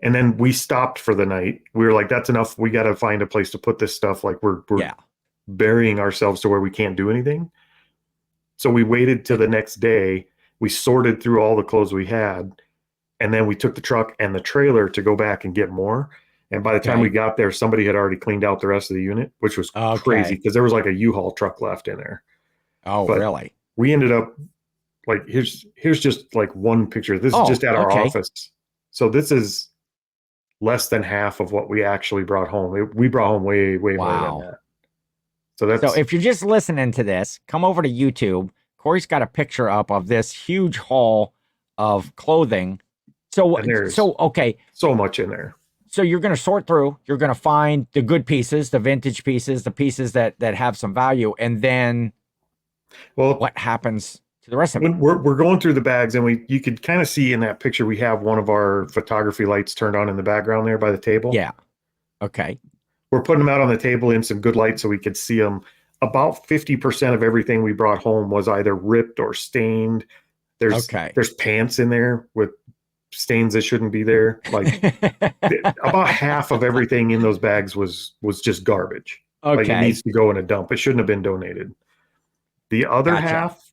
And then we stopped for the night. We were like, that's enough. We got to find a place to put this stuff. Like we're burying ourselves to where we can't do anything. So we waited till the next day. We sorted through all the clothes we had, and then we took the truck and the trailer to go back and get more. And by the time we got there, somebody had already cleaned out the rest of the unit, which was crazy because there was like a U-Haul truck left in there. Oh, but really? We ended up like, here's just like one picture. This is just at our office. So this is less than half of what we actually brought home. We brought home way more than that. So if you're just listening to this, come over to YouTube. Corey's got a picture up of this huge haul of clothing. So much in there. So you're going to sort through, you're going to find the good pieces, the vintage pieces, the pieces that have some value. And then what happens to the rest of it? We're going through the bags, and you could kind of see in that picture, we have one of our photography lights turned on in the background there by the table. Yeah. Okay. We're putting them out on the table in some good light so we could see them. About 50% of everything we brought home was either ripped or stained. There's pants in there with stains that shouldn't be there. Like about half of everything in those bags was just garbage. Like it needs to go in a dump. It shouldn't have been donated. The other half,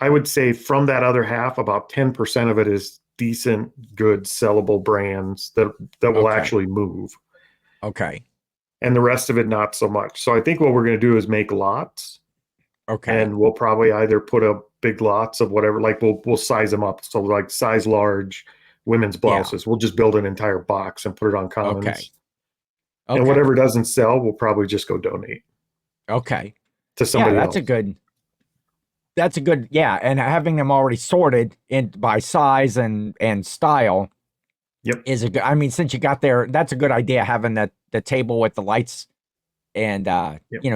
I would say from that other half, about 10% of it is decent, good, sellable brands that will actually move. Okay. And the rest of it, not so much. So I think what we're going to do is make lots. Okay. And we'll probably either put up big lots of whatever, like we'll size them up. So like size large women's blouses. We'll just build an entire box and put it on Commons. Okay. And whatever doesn't sell, we'll probably just go donate. Okay. To somebody else. That's a good, and having them already sorted by size and style is a good, I mean, since you got there, that's a good idea, having the table with the lights and,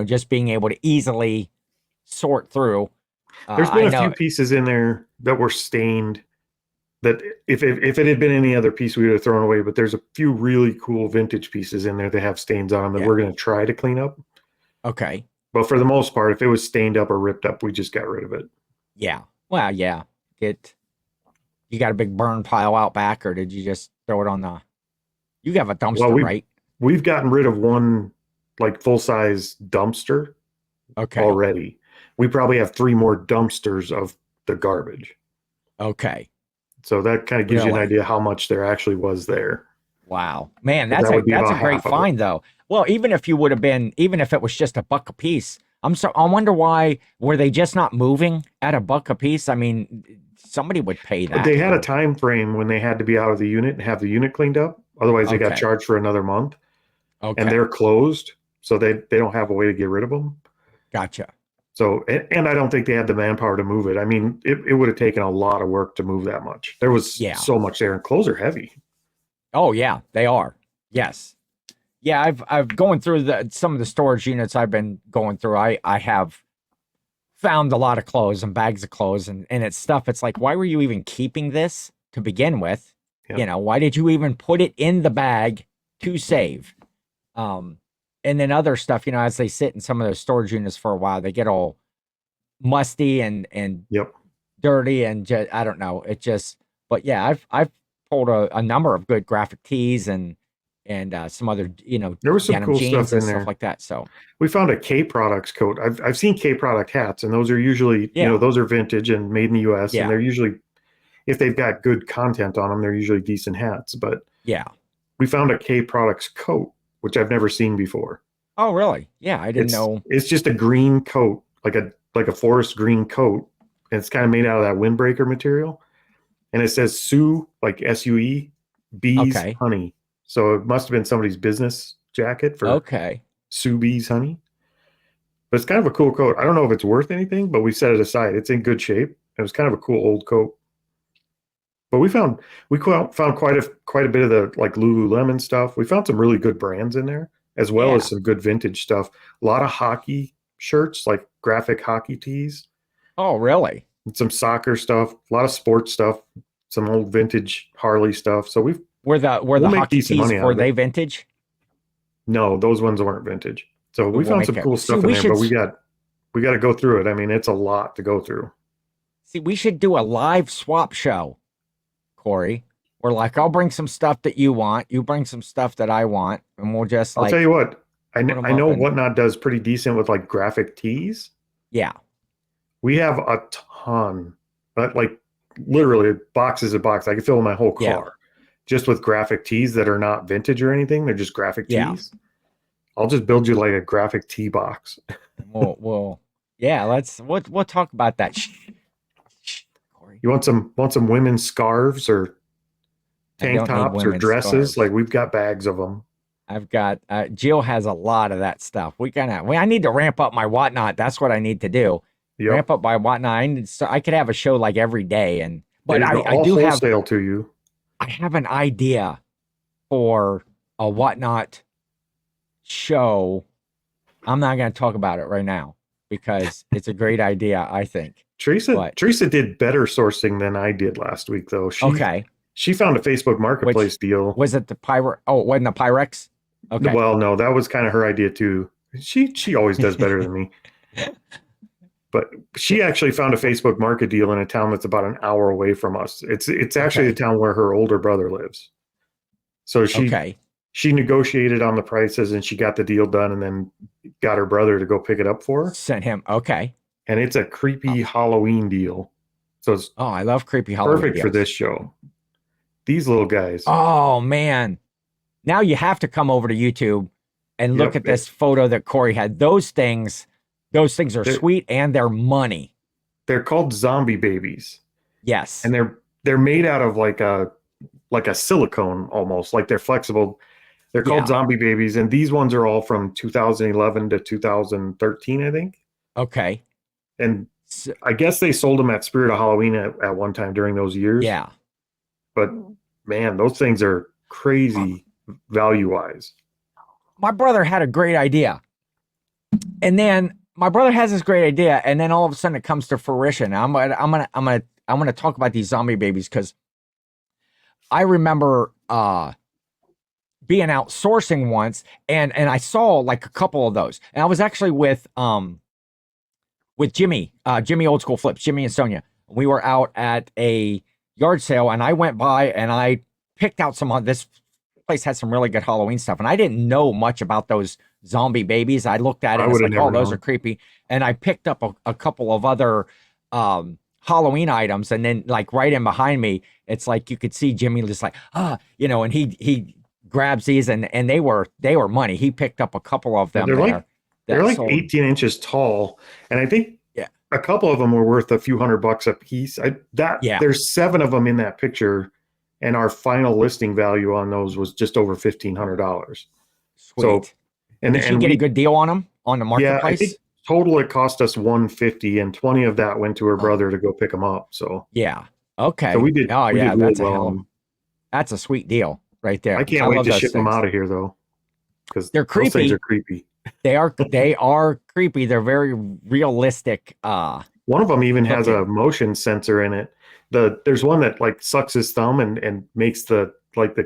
just being able to easily sort through. There's been a few pieces in there that were stained that if it had been any other piece, we would have thrown away, but there's a few really cool vintage pieces in there that have stains on them that we're going to try to clean up. Okay. But for the most part, if it was stained up or ripped up, we just got rid of it. Yeah. Well, yeah. You got a big burn pile out back, or did you just throw it on you have a dumpster, right? We've gotten rid of one like full-size dumpster already. We probably have 3 more dumpsters of the garbage. Okay. So that kind of gives you an idea how much there actually was there. Wow. Man, that's a great find though. Well, even if it was just $1 a piece, I wonder why were they just not moving at $1 a piece? I mean, somebody would pay that. They had a time frame when they had to be out of the unit and have the unit cleaned up. Otherwise, they got charged for another month. Okay. And they're closed, so they don't have a way to get rid of them. Gotcha. So, and I don't think they had the manpower to move it. I mean, it would have taken a lot of work to move that much. There was so much there, and clothes are heavy. Oh yeah, they are. Yes. Yeah, I've going through some of the storage units I've been going through. I have found a lot of clothes and bags of clothes and it's stuff. It's like, why were you even keeping this to begin with? Yep. Why did you even put it in the bag to save? And then other stuff, as they sit in some of those storage units for a while, they get all musty and dirty and I don't know. But yeah, I've pulled a number of good graphic tees and some other, there was some cool stuff in there, stuff like that. So we found a K Products coat. I've seen K Product hats, and those are usually, those are vintage and made in the US. And they're usually, if they've got good content on them, they're usually decent hats. But we found a K Products coat, which I've never seen before. Oh, really? Yeah, I didn't know. It's just a green coat, like a forest green coat, and it's kind of made out of that windbreaker material. And it says Sue, like SUE, bees, honey. So it must have been somebody's business jacket for Sue Bees Honey. But it's kind of a cool coat. I don't know if it's worth anything, but we set it aside. It's in good shape. It was kind of a cool old coat. But we found quite a bit of the like Lululemon stuff. We found some really good brands in there, as well as some good vintage stuff. A lot of hockey shirts, like graphic hockey tees. Oh, really? And some soccer stuff, a lot of sports stuff, some old vintage Harley stuff. So Were the hockey tees, were they vintage? No, those ones weren't vintage. So we found some cool stuff in there, but we got to go through it. I mean, it's a lot to go through. See, we should do a live swap show, Corey. We're like, I'll bring some stuff that you want. You bring some stuff that I want. And we'll just I'll tell you what, I know Whatnot does pretty decent with like graphic tees. Yeah. We have a ton, but like literally boxes of boxes. I can fill my whole car. just with graphic tees that are not vintage or anything. They're just graphic tees. I'll just build you like a graphic tee box. we'll talk about that. Shh, Corey. You want some women's scarves or tank tops or dresses? Scarves. Like we've got bags of them. I've got Jill has a lot of that stuff. I need to ramp up my whatnot. That's what I need to do. Yep. Ramp up my whatnot. I could have a show like every day, but I do have wholesale to you. I have an idea for a whatnot show. I'm not going to talk about it right now because it's a great idea, I think. Teresa did better sourcing than I did last week, though. She found a Facebook Marketplace deal. Was it the Pyrex? Oh, it wasn't the Pyrex? Okay. Well, no, that was kind of her idea too. She always does better than me. But she actually found a Facebook Market deal in a town that's about an hour away from us. It's actually the town where her older brother lives. So she negotiated on the prices and she got the deal done and then got her brother to go pick it up for her. Sent him. Okay. And it's a creepy Halloween deal. So it's I love creepy Halloween perfect for this show. These little guys. Oh, man. Now you have to come over to YouTube and look at this photo that Corey had. Those things are sweet and they're money. They're called zombie babies. Yes. And they're made out of like a silicone almost, like they're flexible. They're called zombie babies. And these ones are all from 2011 to 2013, I think. Okay. And I guess they sold them at Spirit of Halloween at one time during those years. Yeah. But man, those things are crazy value-wise. My brother had a great idea. And then my brother has this great idea, and then all of a sudden it comes to fruition. I'm gonna talk about these zombie babies because I remember being out sourcing once, and I saw like a couple of those. And I was actually with Jimmy Old School Flips, Jimmy and Sonia. We were out at a yard sale, and I went by and I picked out this place had some really good Halloween stuff, and I didn't know much about those zombie babies. I looked at it and was like, those are creepy. And I picked up a couple of other Halloween items, and then like right in behind me, it's like you could see Jimmy just like, and he grabs these, and they were money. He picked up a couple of them. They're like 18 inches tall, and I think a couple of them were worth a few $100 a piece. There's 7 of them in that picture, and our final listing value on those was just over $1,500. Sweet. So, did you get a good deal on them on the marketplace? Yeah, I think total it cost us $150, and 20 of that went to her brother to go pick them up. So okay. So we did. That's a sweet deal right there. I can't wait to ship them out of here though, because they're creepy. Those things are creepy. They are creepy. They're very realistic. One of them even has a motion sensor in it. There's one that like sucks his thumb and makes the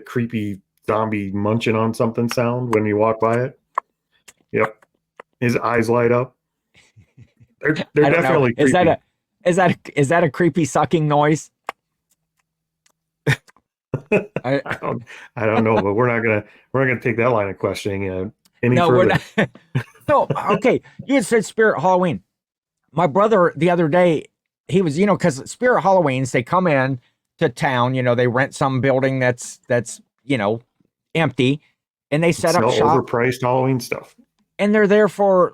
creepy zombie munching on something sound when you walk by it. Yep. His eyes light up. They're definitely creepy. Is that a creepy sucking noise? I don't know, but we're not gonna take that line of questioning any further. We're not. No, okay. You had said Spirit Halloween. My brother the other day, he was, because Spirit Halloweens, they come in to town, they rent some building that's empty, and they set up shop. Overpriced Halloween stuff. And they're there for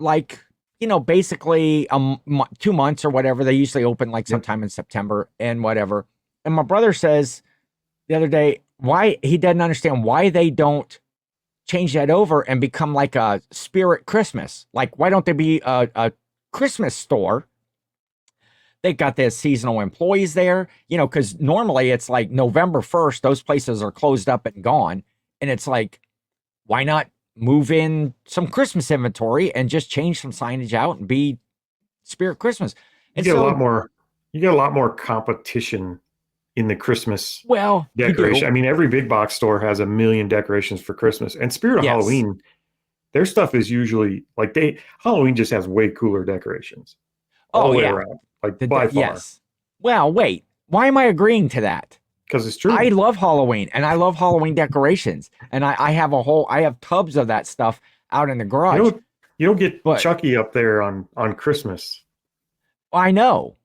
basically 2 months or whatever. They usually open like sometime in September and whatever. And my brother says the other day, why he doesn't understand why they don't change that over and become like a Spirit Christmas. Like, why don't they be a Christmas store? They got their seasonal employees there, because normally it's like November 1st, those places are closed up and gone. And it's like, why not move in some Christmas inventory and just change some signage out and be Spirit Christmas? And you get a lot more competition in the Christmas decoration. I mean, every big box store has a million decorations for Christmas, and Spirit of Halloween, their stuff is usually like Halloween just has way cooler decorations all the way around, like by far. Yes. Well, wait, why am I agreeing to that? Because it's true. I love Halloween, and I love Halloween decorations, and I have tubs of that stuff out in the garage. You don't get Chucky up there on Christmas. I know,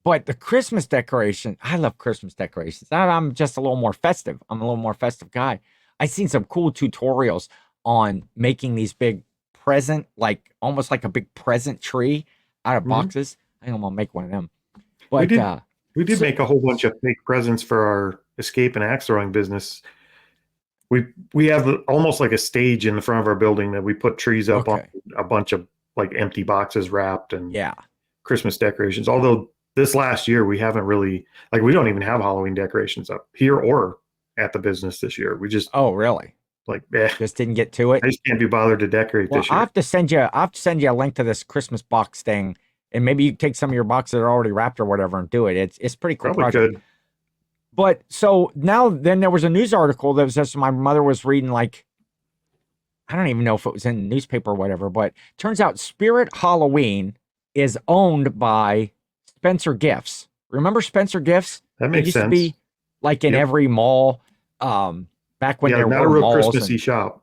But the Christmas decoration, I love Christmas decorations. I'm just a little more festive. I'm a little more festive guy. I've seen some cool tutorials on making these big present, like almost like a big present tree out of boxes. I think I'm gonna make one of them. But we did make a whole bunch of fake presents for our escape and axe throwing business. We have almost like a stage in the front of our building that we put trees up on, a bunch of like empty boxes wrapped and Christmas decorations. Although this last year we haven't really, like, we don't even have Halloween decorations up here or at the business this year. We just really? Like, just didn't get to it. I just can't be bothered to decorate this year. I'll have to send you a link to this Christmas box thing, and maybe you take some of your boxes that are already wrapped or whatever and do it. It's pretty cool. Probably good. But so now then there was a news article that was just my mother was reading, like, I don't even know if it was in the newspaper or whatever, but turns out Spirit Halloween is owned by Spencer Gifts. Remember Spencer Gifts? That makes sense. It used to be like in every mall. Back when there were not a real malls Christmassy shop.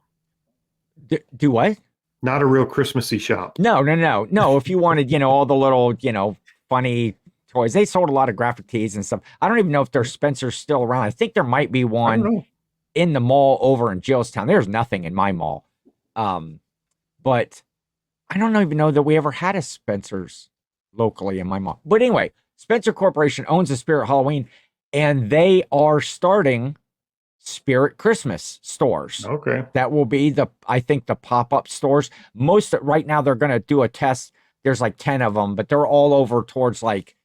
Do what? Not a real Christmassy shop. No. If you wanted, all the little, funny toys, they sold a lot of graphic tees and stuff. I don't even know if there's Spencer's still around. I think there might be one in the mall over in Gillstown. There's nothing in my mall. But I don't even know that we ever had a Spencer's locally in my mall. But anyway, Spencer Corporation owns the Spirit Halloween, and they are starting Spirit Christmas stores. Okay. That will be I think the pop-up stores. Right now they're going to do a test. There's like 10 of them, but they're all over towards like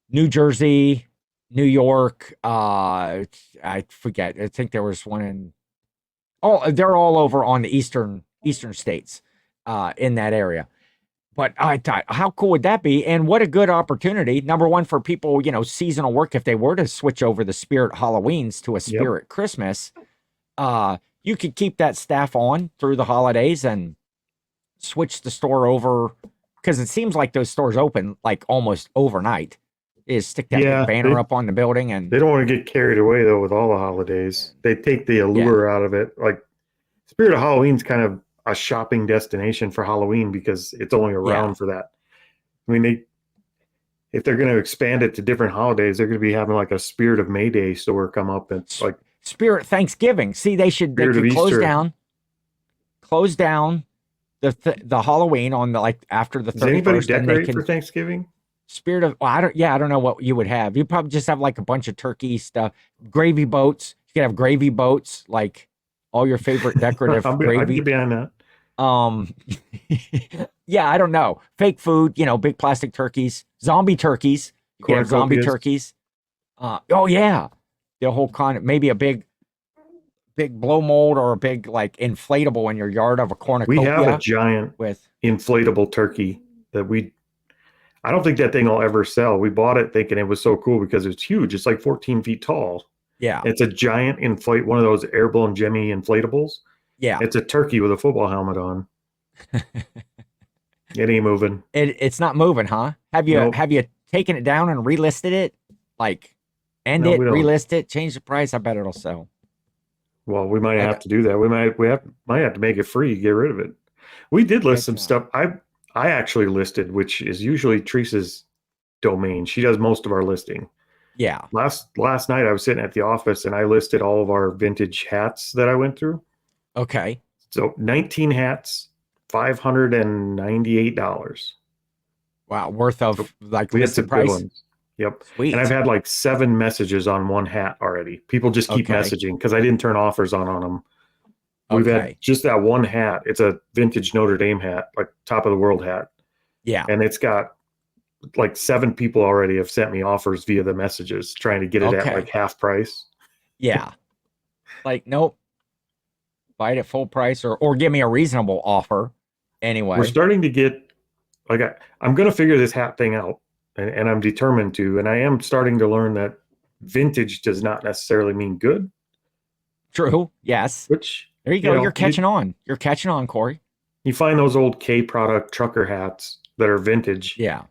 New Jersey, New York. I forget. I think there was one they're all over on the eastern states, in that area. But I thought, how cool would that be? And what a good opportunity. Number one, for people, seasonal work, if they were to switch over the Spirit Halloweens to a Spirit Christmas, you could keep that staff on through the holidays and switch the store over, because it seems like those stores open like almost overnight. Is stick that big banner up on the building, and they don't want to get carried away though with all the holidays. They take the allure out of it. Like Spirit of Halloween's kind of a shopping destination for Halloween because it's only around for that. I mean, if they're going to expand it to different holidays, they're going to be having like a Spirit of May Day store come up, and like Spirit Thanksgiving. See, they could close down the Halloween on the after the 31st. Does anybody decorate for Thanksgiving? Spirit of I don't know what you would have. You probably just have like a bunch of turkey stuff, gravy boats. You could have gravy boats, like all your favorite decorative gravy. I'd be behind that. I don't know. Fake food, big plastic turkeys, zombie turkeys. You can have zombie turkeys. The whole maybe a big blow mold or a big like inflatable in your yard of a cornucopia. We have a giant inflatable turkey that I don't think that thing will ever sell. We bought it thinking it was so cool because it's huge. It's like 14 feet tall. Yeah. It's a giant one of those airborne Jimmy inflatables. Yeah. It's a turkey with a football helmet on. It ain't moving. It's not moving, huh? Have you taken it down and relisted it? Like relist it, change the price? I bet it'll sell. Well, we might have to do that. We might have to make it free, get rid of it. We did list some stuff. I actually listed, which is usually Teresa's domain. She does most of our listing. Yeah. Last night I was sitting at the office and I listed all of our vintage hats that I went through. Okay. So 19 hats, $598. Wow, worth of like we listed price. Ones. Yep. Sweet. And I've had like 7 messages on one hat already. People just keep messaging because I didn't turn offers on them. We've had just that one hat. It's a vintage Notre Dame hat, like top of the world hat. Yeah. And it's got like 7 people already have sent me offers via the messages trying to get it at like half price. Yeah. Like, nope. Buy it at full price or give me a reasonable offer. Anyway. We're starting to get I'm going to figure this hat thing out and I'm determined to, and I am starting to learn that vintage does not necessarily mean good. True. Yes. Which there you go. You're catching on. You're catching on, Corey. You find those old K product trucker hats that are vintage. Yeah.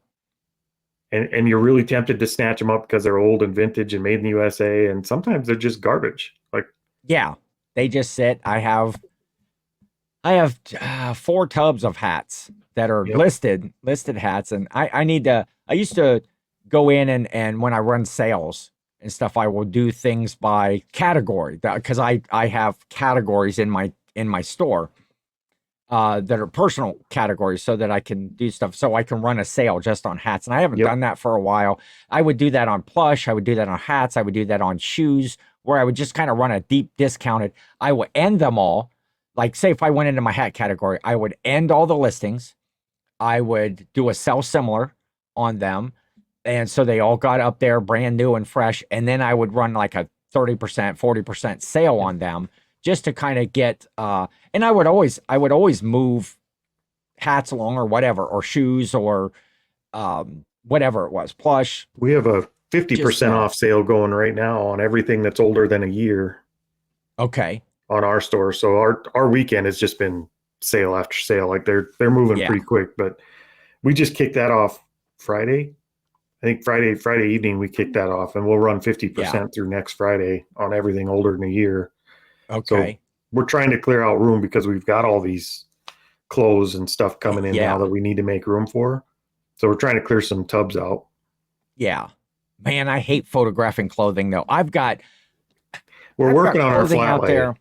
And you're really tempted to snatch them up because they're old and vintage and made in the USA. And sometimes they're just garbage. Like, yeah, they just sit. I have 4 tubs of hats that are listed hats. And I used to go in and when I run sales and stuff, I will do things by category, because I have categories in my store that are personal categories, so that I can do stuff, so I can run a sale just on hats. And I haven't done that for a while. I would do that on plush. I would do that on hats. I would do that on shoes, where I would just kind of run a deep discounted. I would end them all. Like, say if I went into my hat category, I would end all the listings. I would do a sell similar on them. And so they all got up there brand new and fresh. And then I would run like a 30%, 40% sale on them, just to kind of get, and I would always move hats along, or whatever, or shoes, or whatever it was, plush. We have a 50% off sale going right now on everything that's older than a year. Okay. On our store. So our weekend has just been sale after sale. Like they're moving pretty quick, but we just kicked that off Friday. I think Friday evening we kicked that off, and we'll run 50% through next Friday on everything older than a year. Okay. So we're trying to clear out room, because we've got all these clothes and stuff coming in now that we need to make room for. So we're trying to clear some tubs out. Yeah. Man, I hate photographing clothing though. We're working on our flat lay. There.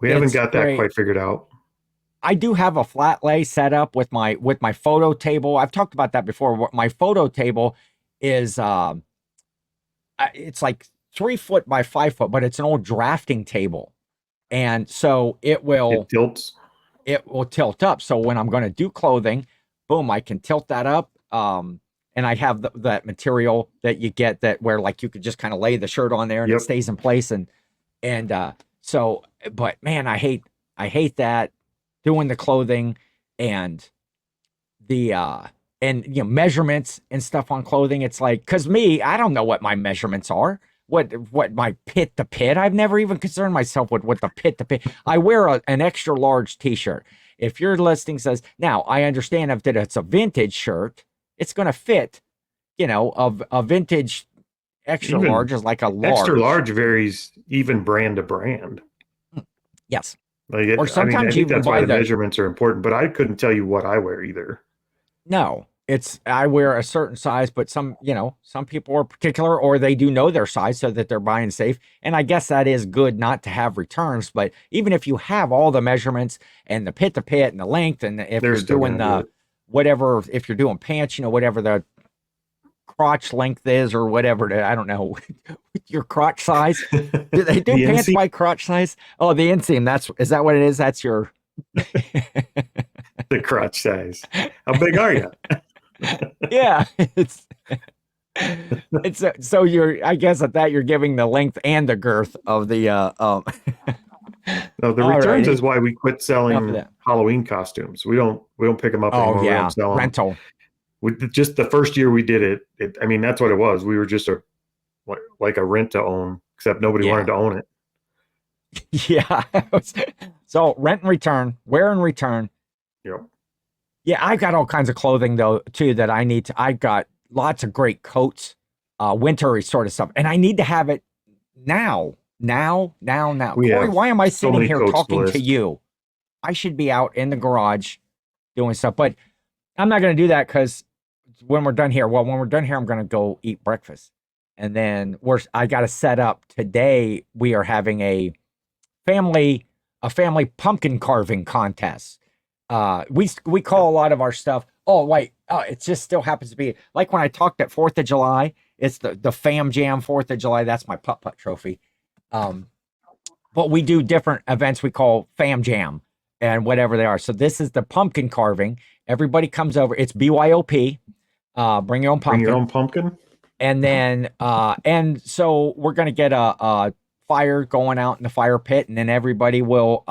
We haven't got that quite figured out. I do have a flat lay set up with my photo table. I've talked about that before. My photo table is it's like 3 foot by 5 foot, but it's an old drafting table. And so it will tilt up. So when I'm going to do clothing, boom, I can tilt that up. And I have that material that you get, that where like you could just kind of lay the shirt on there and it stays in place. So, but man, I hate that, doing the clothing and the, measurements and stuff on clothing. It's like, cause I don't know what my measurements are. What my pit to pit. I've never even concerned myself with what the pit to pit. I wear an extra large t-shirt. If your listing says, now I understand if it's a vintage shirt, it's going to fit, a vintage extra large is like a large. Extra large varies even brand to brand. Yes. Or sometimes I think that's why the measurements are important, but I couldn't tell you what I wear either. No, I wear a certain size, but some people are particular, or they do know their size so that they're buying safe. And I guess that is good not to have returns, but even if you have all the measurements and the pit to pit and the length, and if you're doing whatever, if you're doing pants, whatever the crotch length is, or whatever, I don't know, your crotch size. Do they do pants inseam by crotch size? Oh, the inseam. Is that what it is? That's your the crotch size. How big are you? Yeah, it's so I guess at that you're giving the length and the girth of the No, the returns is why we quit selling Halloween costumes. We don't pick them up anymore. We don't sell them. Rental. Just the first year we did it, I mean, that's what it was. We were just like a rent to own, except nobody wanted to own it. Yeah. So rent and return, wear and return. Yep. Yeah, I got all kinds of clothing though too that I need to. I got lots of great coats, wintery sort of stuff, and I need to have it now. Cory, why am I sitting here talking to you? I should be out in the garage doing stuff, but I'm not going to do that, because when we're done here, I'm going to go eat breakfast, and then I got to set up today. We are having a family pumpkin carving contest. We call a lot of our stuff. Oh, wait. Oh, it just still happens to be like when I talked at 4th of July, it's the Fam Jam 4th of July. That's my putt-putt trophy. But we do different events we call Fam Jam and whatever they are. So this is the pumpkin carving. Everybody comes over. It's BYOP. Bring your own pumpkin. Bring your own pumpkin. And then, and so we're going to get a fire going out in the fire pit, and then everybody will,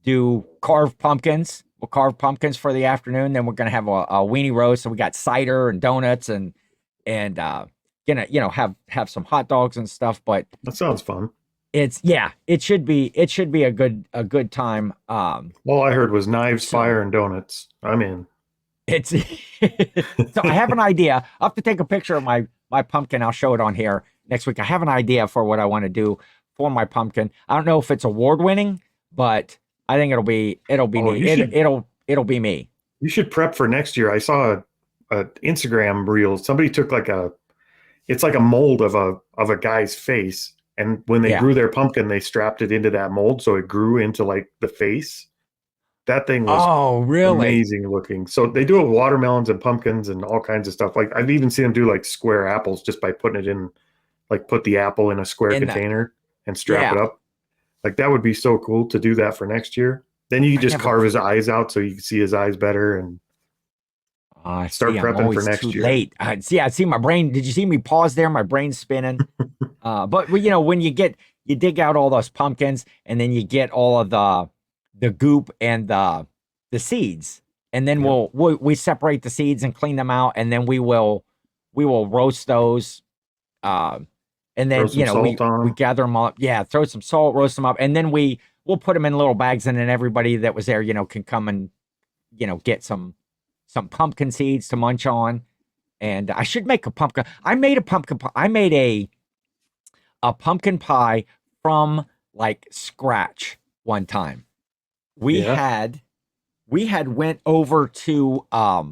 do carved pumpkins. We'll carve pumpkins for the afternoon. Then we're going to have a weenie roast. So we got cider and donuts and have some hot dogs and stuff. But that sounds fun. It should be a good time. All I heard was knives, fire, and donuts. I'm in. So I have an idea. I'll have to take a picture of my pumpkin. I'll show it on here next week. I have an idea for what I want to do for my pumpkin. I don't know if it's award winning, but I think it'll be me. It'll be me. You should prep for next year. I saw Instagram reel. Somebody took it's like a mold of a guy's face, and when they grew their pumpkin, they strapped it into that mold, so it grew into like the face. That thing was amazing looking. So they do it with watermelons and pumpkins and all kinds of stuff. Like I've even seen them do like square apples just by putting it in, like put the apple in a square container and strap it up. Like that would be so cool to do that for next year. Then you just carve his eyes out so you can see his eyes better and start prepping for next year. Late. I see my brain. Did you see me pause there? My brain's spinning. But you know, when you dig out all those pumpkins and then you get all of the goop and the seeds, and then we separate the seeds and clean them out, and then we will roast those. And then we gather them up. Yeah, throw some salt, roast them up, and then we'll put them in little bags, and then everybody that was there, can come and get some pumpkin seeds to munch on. And I should make a pumpkin. I made a pumpkin pie. I made a pumpkin pie from like scratch one time. We had went over to I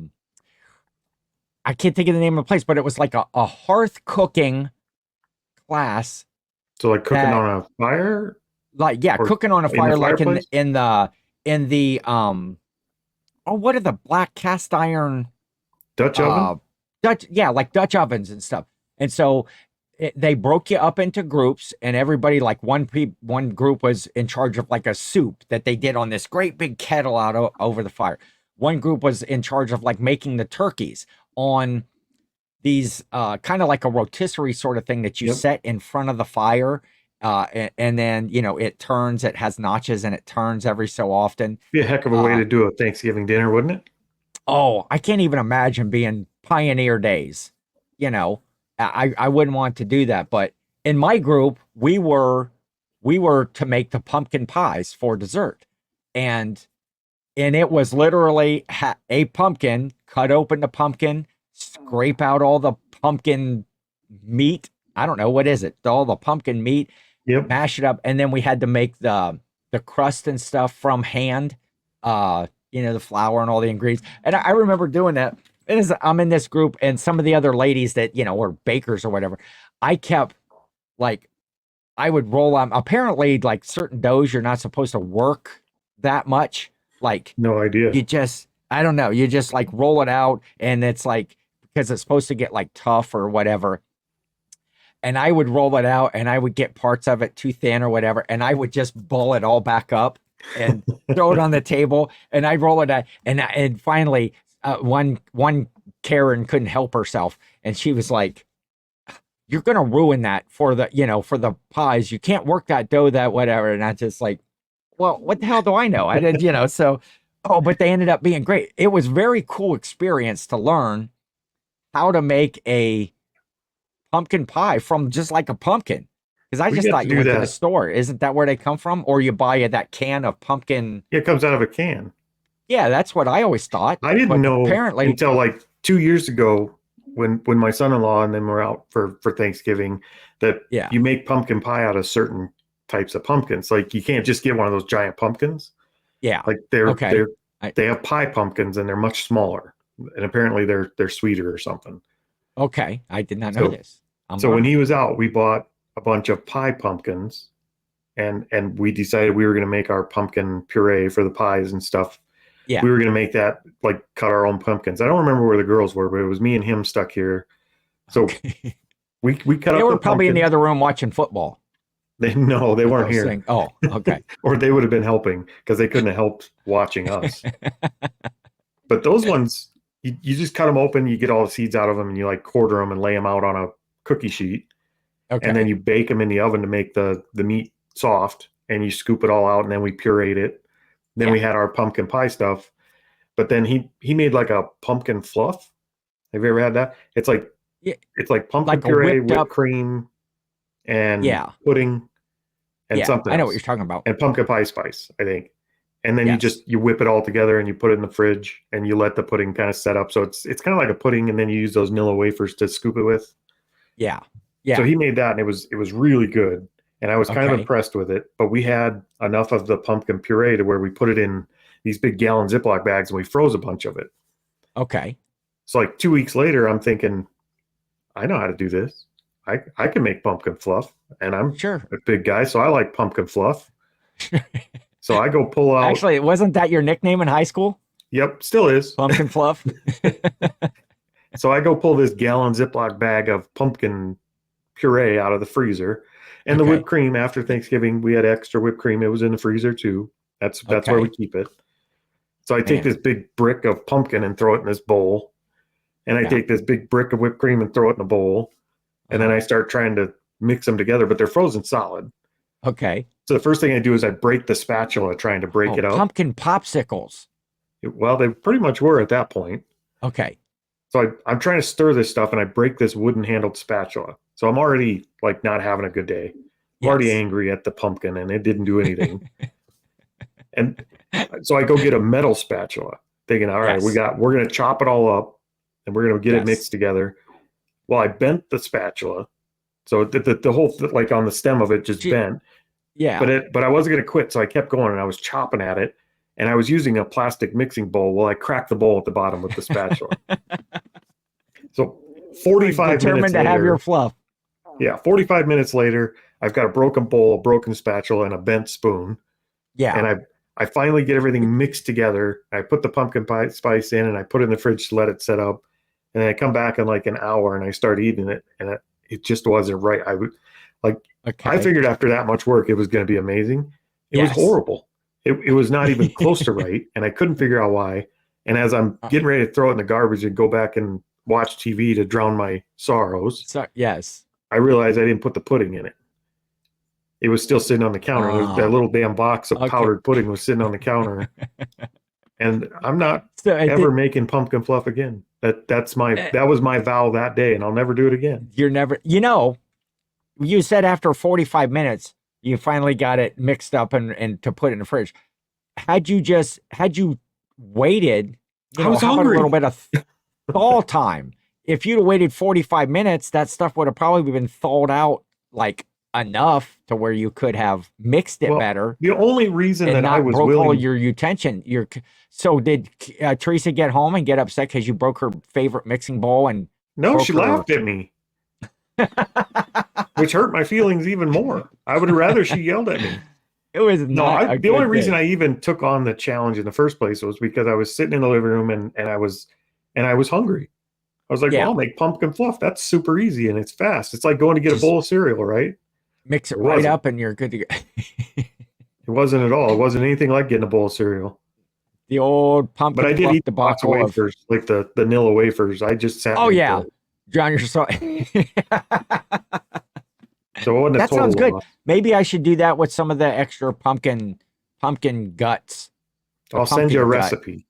can't think of the name of the place, but it was like a hearth cooking class. So like cooking on a fire? Like cooking on a fire, like in the what are the black cast iron Dutch oven? Like Dutch ovens and stuff. And so they broke you up into groups, and everybody, like one group was in charge of like a soup that they did on this great big kettle out over the fire. One group was in charge of like making the turkeys on these kind of like a rotisserie sort of thing that you set in front of the fire. And then, it has notches and it turns every so often. Be a heck of a way to do a Thanksgiving dinner, wouldn't it? Oh, I can't even imagine being pioneer days. I wouldn't want to do that. But in my group, we were to make the pumpkin pies for dessert. And it was literally a pumpkin, cut open the pumpkin, scrape out all the pumpkin meat. I don't know, what is it? All the pumpkin meat. Yep. Mash it up, and then we had to make the crust and stuff from hand, the flour and all the ingredients. And I remember doing that. I'm in this group, and some of the other ladies that, were bakers or whatever, I kept, like, I would roll on. Apparently, like, certain doughs, you're not supposed to work that much. Like, no idea. You just, I don't know, you just, like, roll it out, and it's, like, because it's supposed to get, like, tough or whatever. And I would roll it out, and I would get parts of it too thin or whatever, and I would just ball it all back up and throw it on the table, and I'd roll it out. And finally, one Karen couldn't help herself, and she was like, "You're gonna ruin that for the pies. You can't work that dough, that whatever." And I just like, well, what the hell do I know? I did, so. Oh, but they ended up being great. It was very cool experience to learn how to make a pumpkin pie from just like a pumpkin, because I just thought you went to the store. Isn't that where they come from? Or you buy that can of pumpkin? It comes out of a can. Yeah, that's what I always thought. I didn't know apparently until like 2 years ago when my son-in-law and them were out for Thanksgiving that you make pumpkin pie out of certain types of pumpkins. Like you can't just get one of those giant pumpkins. Yeah, like they have pie pumpkins, and they're much smaller, and apparently they're sweeter or something. Okay, I did not know this. So when he was out, we bought a bunch of pie pumpkins, and we decided we were going to make our pumpkin puree for the pies and stuff. Yeah, we were going to make that, like, cut our own pumpkins. I don't remember where the girls were, but it was me and him stuck here. So we cut up. They were probably in the other room watching football. They weren't here. Saying, oh, okay. Or they would have been helping, because they couldn't have helped watching us. But those ones, you just cut them open, you get all the seeds out of them, and you like quarter them and lay them out on a cookie sheet. Okay. And then you bake them in the oven to make the meat soft, and you scoop it all out, and then we pureed it. Then we had our pumpkin pie stuff. But then he made like a pumpkin fluff. Have you ever had that? It's like pumpkin like puree, whipped cream, and pudding, and something I know else. What you're talking about. And pumpkin pie spice, I think. And then you whip it all together, and you put it in the fridge, and you let the pudding kind of set up. So it's kind of like a pudding, and then you use those Nilla wafers to scoop it with. Yeah. Yeah. So he made that, and it was really good. And I was kind of impressed with it. But we had enough of the pumpkin puree to where we put it in these big gallon Ziploc bags, and we froze a bunch of it. Okay. So like 2 weeks later, I'm thinking, I know how to do this. I can make pumpkin fluff, and I'm Sure. a big guy, so I like pumpkin fluff. So I go pull out. Actually, wasn't that your nickname in high school? Yep, still is. Pumpkin fluff. So I go pull this gallon Ziploc bag of pumpkin puree out of the freezer, and the whipped cream. After Thanksgiving, we had extra whipped cream. It was in the freezer too. That's where we keep it. So I take this big brick of pumpkin and throw it in this bowl, and I take this big brick of whipped cream and throw it in a bowl, and then I start trying to mix them together, but they're frozen solid. Okay. So the first thing I do is I break the spatula trying to break it up. Pumpkin popsicles. Well, they pretty much were at that point. Okay. So I'm trying to stir this stuff, and I break this wooden-handled spatula. So I'm already like not having a good day. I'm already angry at the pumpkin, and it didn't do anything. And so I go get a metal spatula, thinking, all right, we're going to chop it all up, and we're going to get it mixed together. Well, I bent the spatula, so the whole like on the stem of it just bent. Yeah. But I wasn't going to quit, so I kept going, and I was chopping at it, and I was using a plastic mixing bowl. Well, I cracked the bowl at the bottom with the spatula. So 45 determined minutes to later, have your fluff. Yeah, 45 minutes later, I've got a broken bowl, a broken spatula, and a bent spoon. Yeah. And I finally get everything mixed together. I put the pumpkin pie spice in, and I put it in the fridge to let it set up. And then I come back in like an hour, and I start eating it, and it just wasn't right. I figured after that much work, it was going to be amazing. It was horrible. It was not even close to right, and I couldn't figure out why. And as I'm getting ready to throw it in the garbage and go back and watch TV to drown my sorrows, I realized I didn't put the pudding in it. It was still sitting on the counter. That little damn box of powdered pudding was sitting on the counter. And I'm not ever making pumpkin fluff again. That was my vow that day, and You never do it again. You said after 45 minutes, you finally got it mixed up and to put it in the fridge. Had you waited, I was hungry. A little bit of thaw time. If you'd have waited 45 minutes, that stuff would have probably been thawed out like enough to where you could have mixed it better. The only reason that I was willing, all your utension. So did Teresa get home and get upset because you broke her favorite mixing bowl? And no, she laughed at me, which hurt my feelings even more. I would have rather she yelled at me. It was not the only reason I even took on the challenge in the first place was because I was sitting in the living room and I was hungry. I was like, well, I'll make pumpkin fluff. That's super easy and it's fast. It's like going to get a bowl of cereal, right? Mix it right up and you're good to go. It wasn't at all. It wasn't anything like getting a bowl of cereal. The old pumpkin fluff. But I did eat the box of wafers, like the vanilla wafers. I just sat. Oh, yeah. John, you're so. So it wasn't that sounds good. Maybe I should do that with some of the extra pumpkin guts. I'll send you a recipe.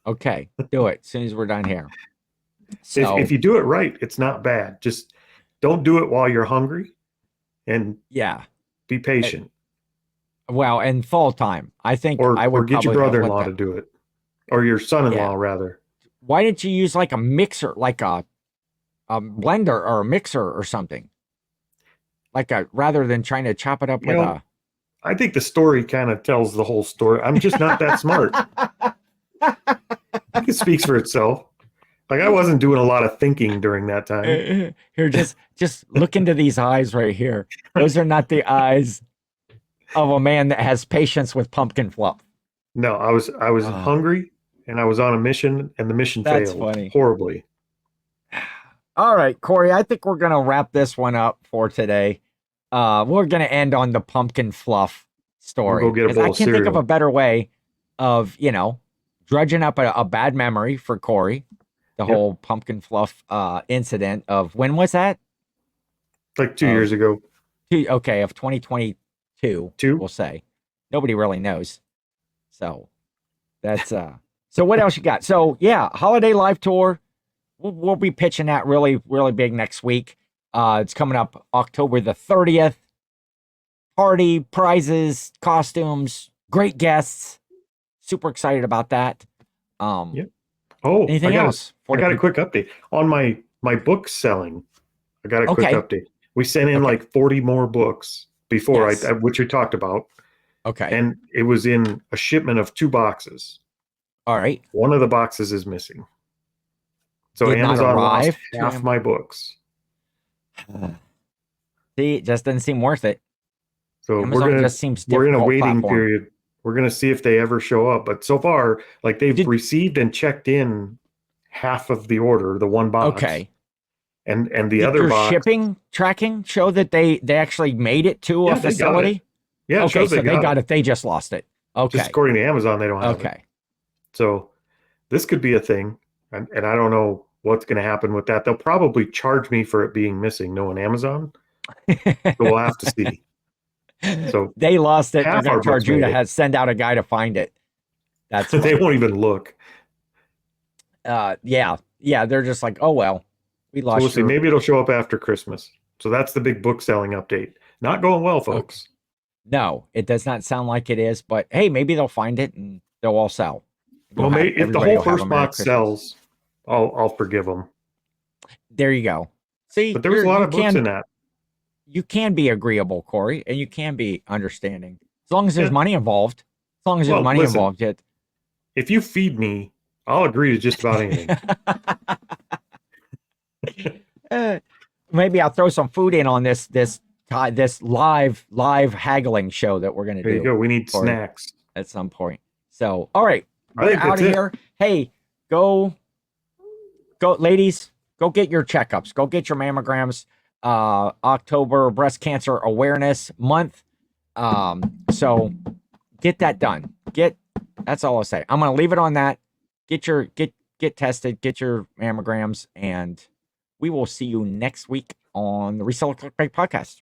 Okay, do it as soon as we're done here. So, if you do it right, it's not bad. Just don't do it while you're hungry, and be patient. And fall time. I think I would or get your brother-in-law to do it, or your son-in-law rather. Why didn't you use like a mixer, like a blender or a mixer or something? Rather than trying to chop it up with a. I think the story kind of tells the whole story. I'm just not that smart. It speaks for itself. Like I wasn't doing a lot of thinking during that time. Here, just look into these eyes right here. Those are not the eyes of a man that has patience with pumpkin fluff. No, I was hungry and I was on a mission, and the mission failed horribly. All right, Cory, I think we're going to wrap this one up for today. We're going to end on the pumpkin fluff story. Because I can't think of a better way of, drudging up a bad memory for Cory. The whole pumpkin fluff incident of, when was that? Like 2 years ago. Of 2022, we'll say. Nobody really knows. So that's, so what else you got? So holiday live tour. We'll be pitching that really, really big next week. It's coming up October the 30th. Party, prizes, costumes, great guests. Super excited about that. Oh, anything else? I got a quick update on my book selling. I got a quick update. We sent in like 40 more books before which we talked about. Okay. And it was in a shipment of 2 boxes. All right. One of the boxes is missing. So did not Amazon lost arrive to half him. my books. See, it just doesn't seem worth it. So Amazon just seems we're in a difficult waiting platform. period. We're gonna see if they ever show up. But so far, like they've received and checked in half of the order, the one box. Okay. And the Did other your box shipping tracking show that they actually made it to a facility? Yeah, it okay, shows so they got it. They just lost it. Okay. Just according to Amazon, they don't have it. Okay. So this could be a thing. And I don't know what's going to happen with that. They'll probably charge me for it being missing, knowing Amazon. So we'll have to see. So they lost it. They're half going our to charge books you made to it. send out a guy to find it. That's they funny. won't even look. Yeah. They're just like, oh well, we lost. So we'll see. Maybe it'll show up after Christmas. So that's the big book selling update. Not going well, folks. Okay. No, it does not sound like it is. But hey, maybe they'll find it and they'll all sell. Well, if the whole first box sells, I'll forgive them. There you go. See, but there was a lot of books in that. You can be agreeable, Corey, and you can be understanding as long as there's money involved. As long as there's money involved, if you feed me, I'll agree to just about anything. Maybe I'll throw some food in on this live haggling show that we're going to do. There you go. We need snacks at some point. So, all right, we're out of here. Hey, go, ladies. Go get your checkups. Go get your mammograms. October Breast Cancer Awareness Month. So get that done. That's all I'll say. I'm going to leave it on that. Get tested, get your mammograms, and we will see you next week on the Reseller Clickbait Podcast.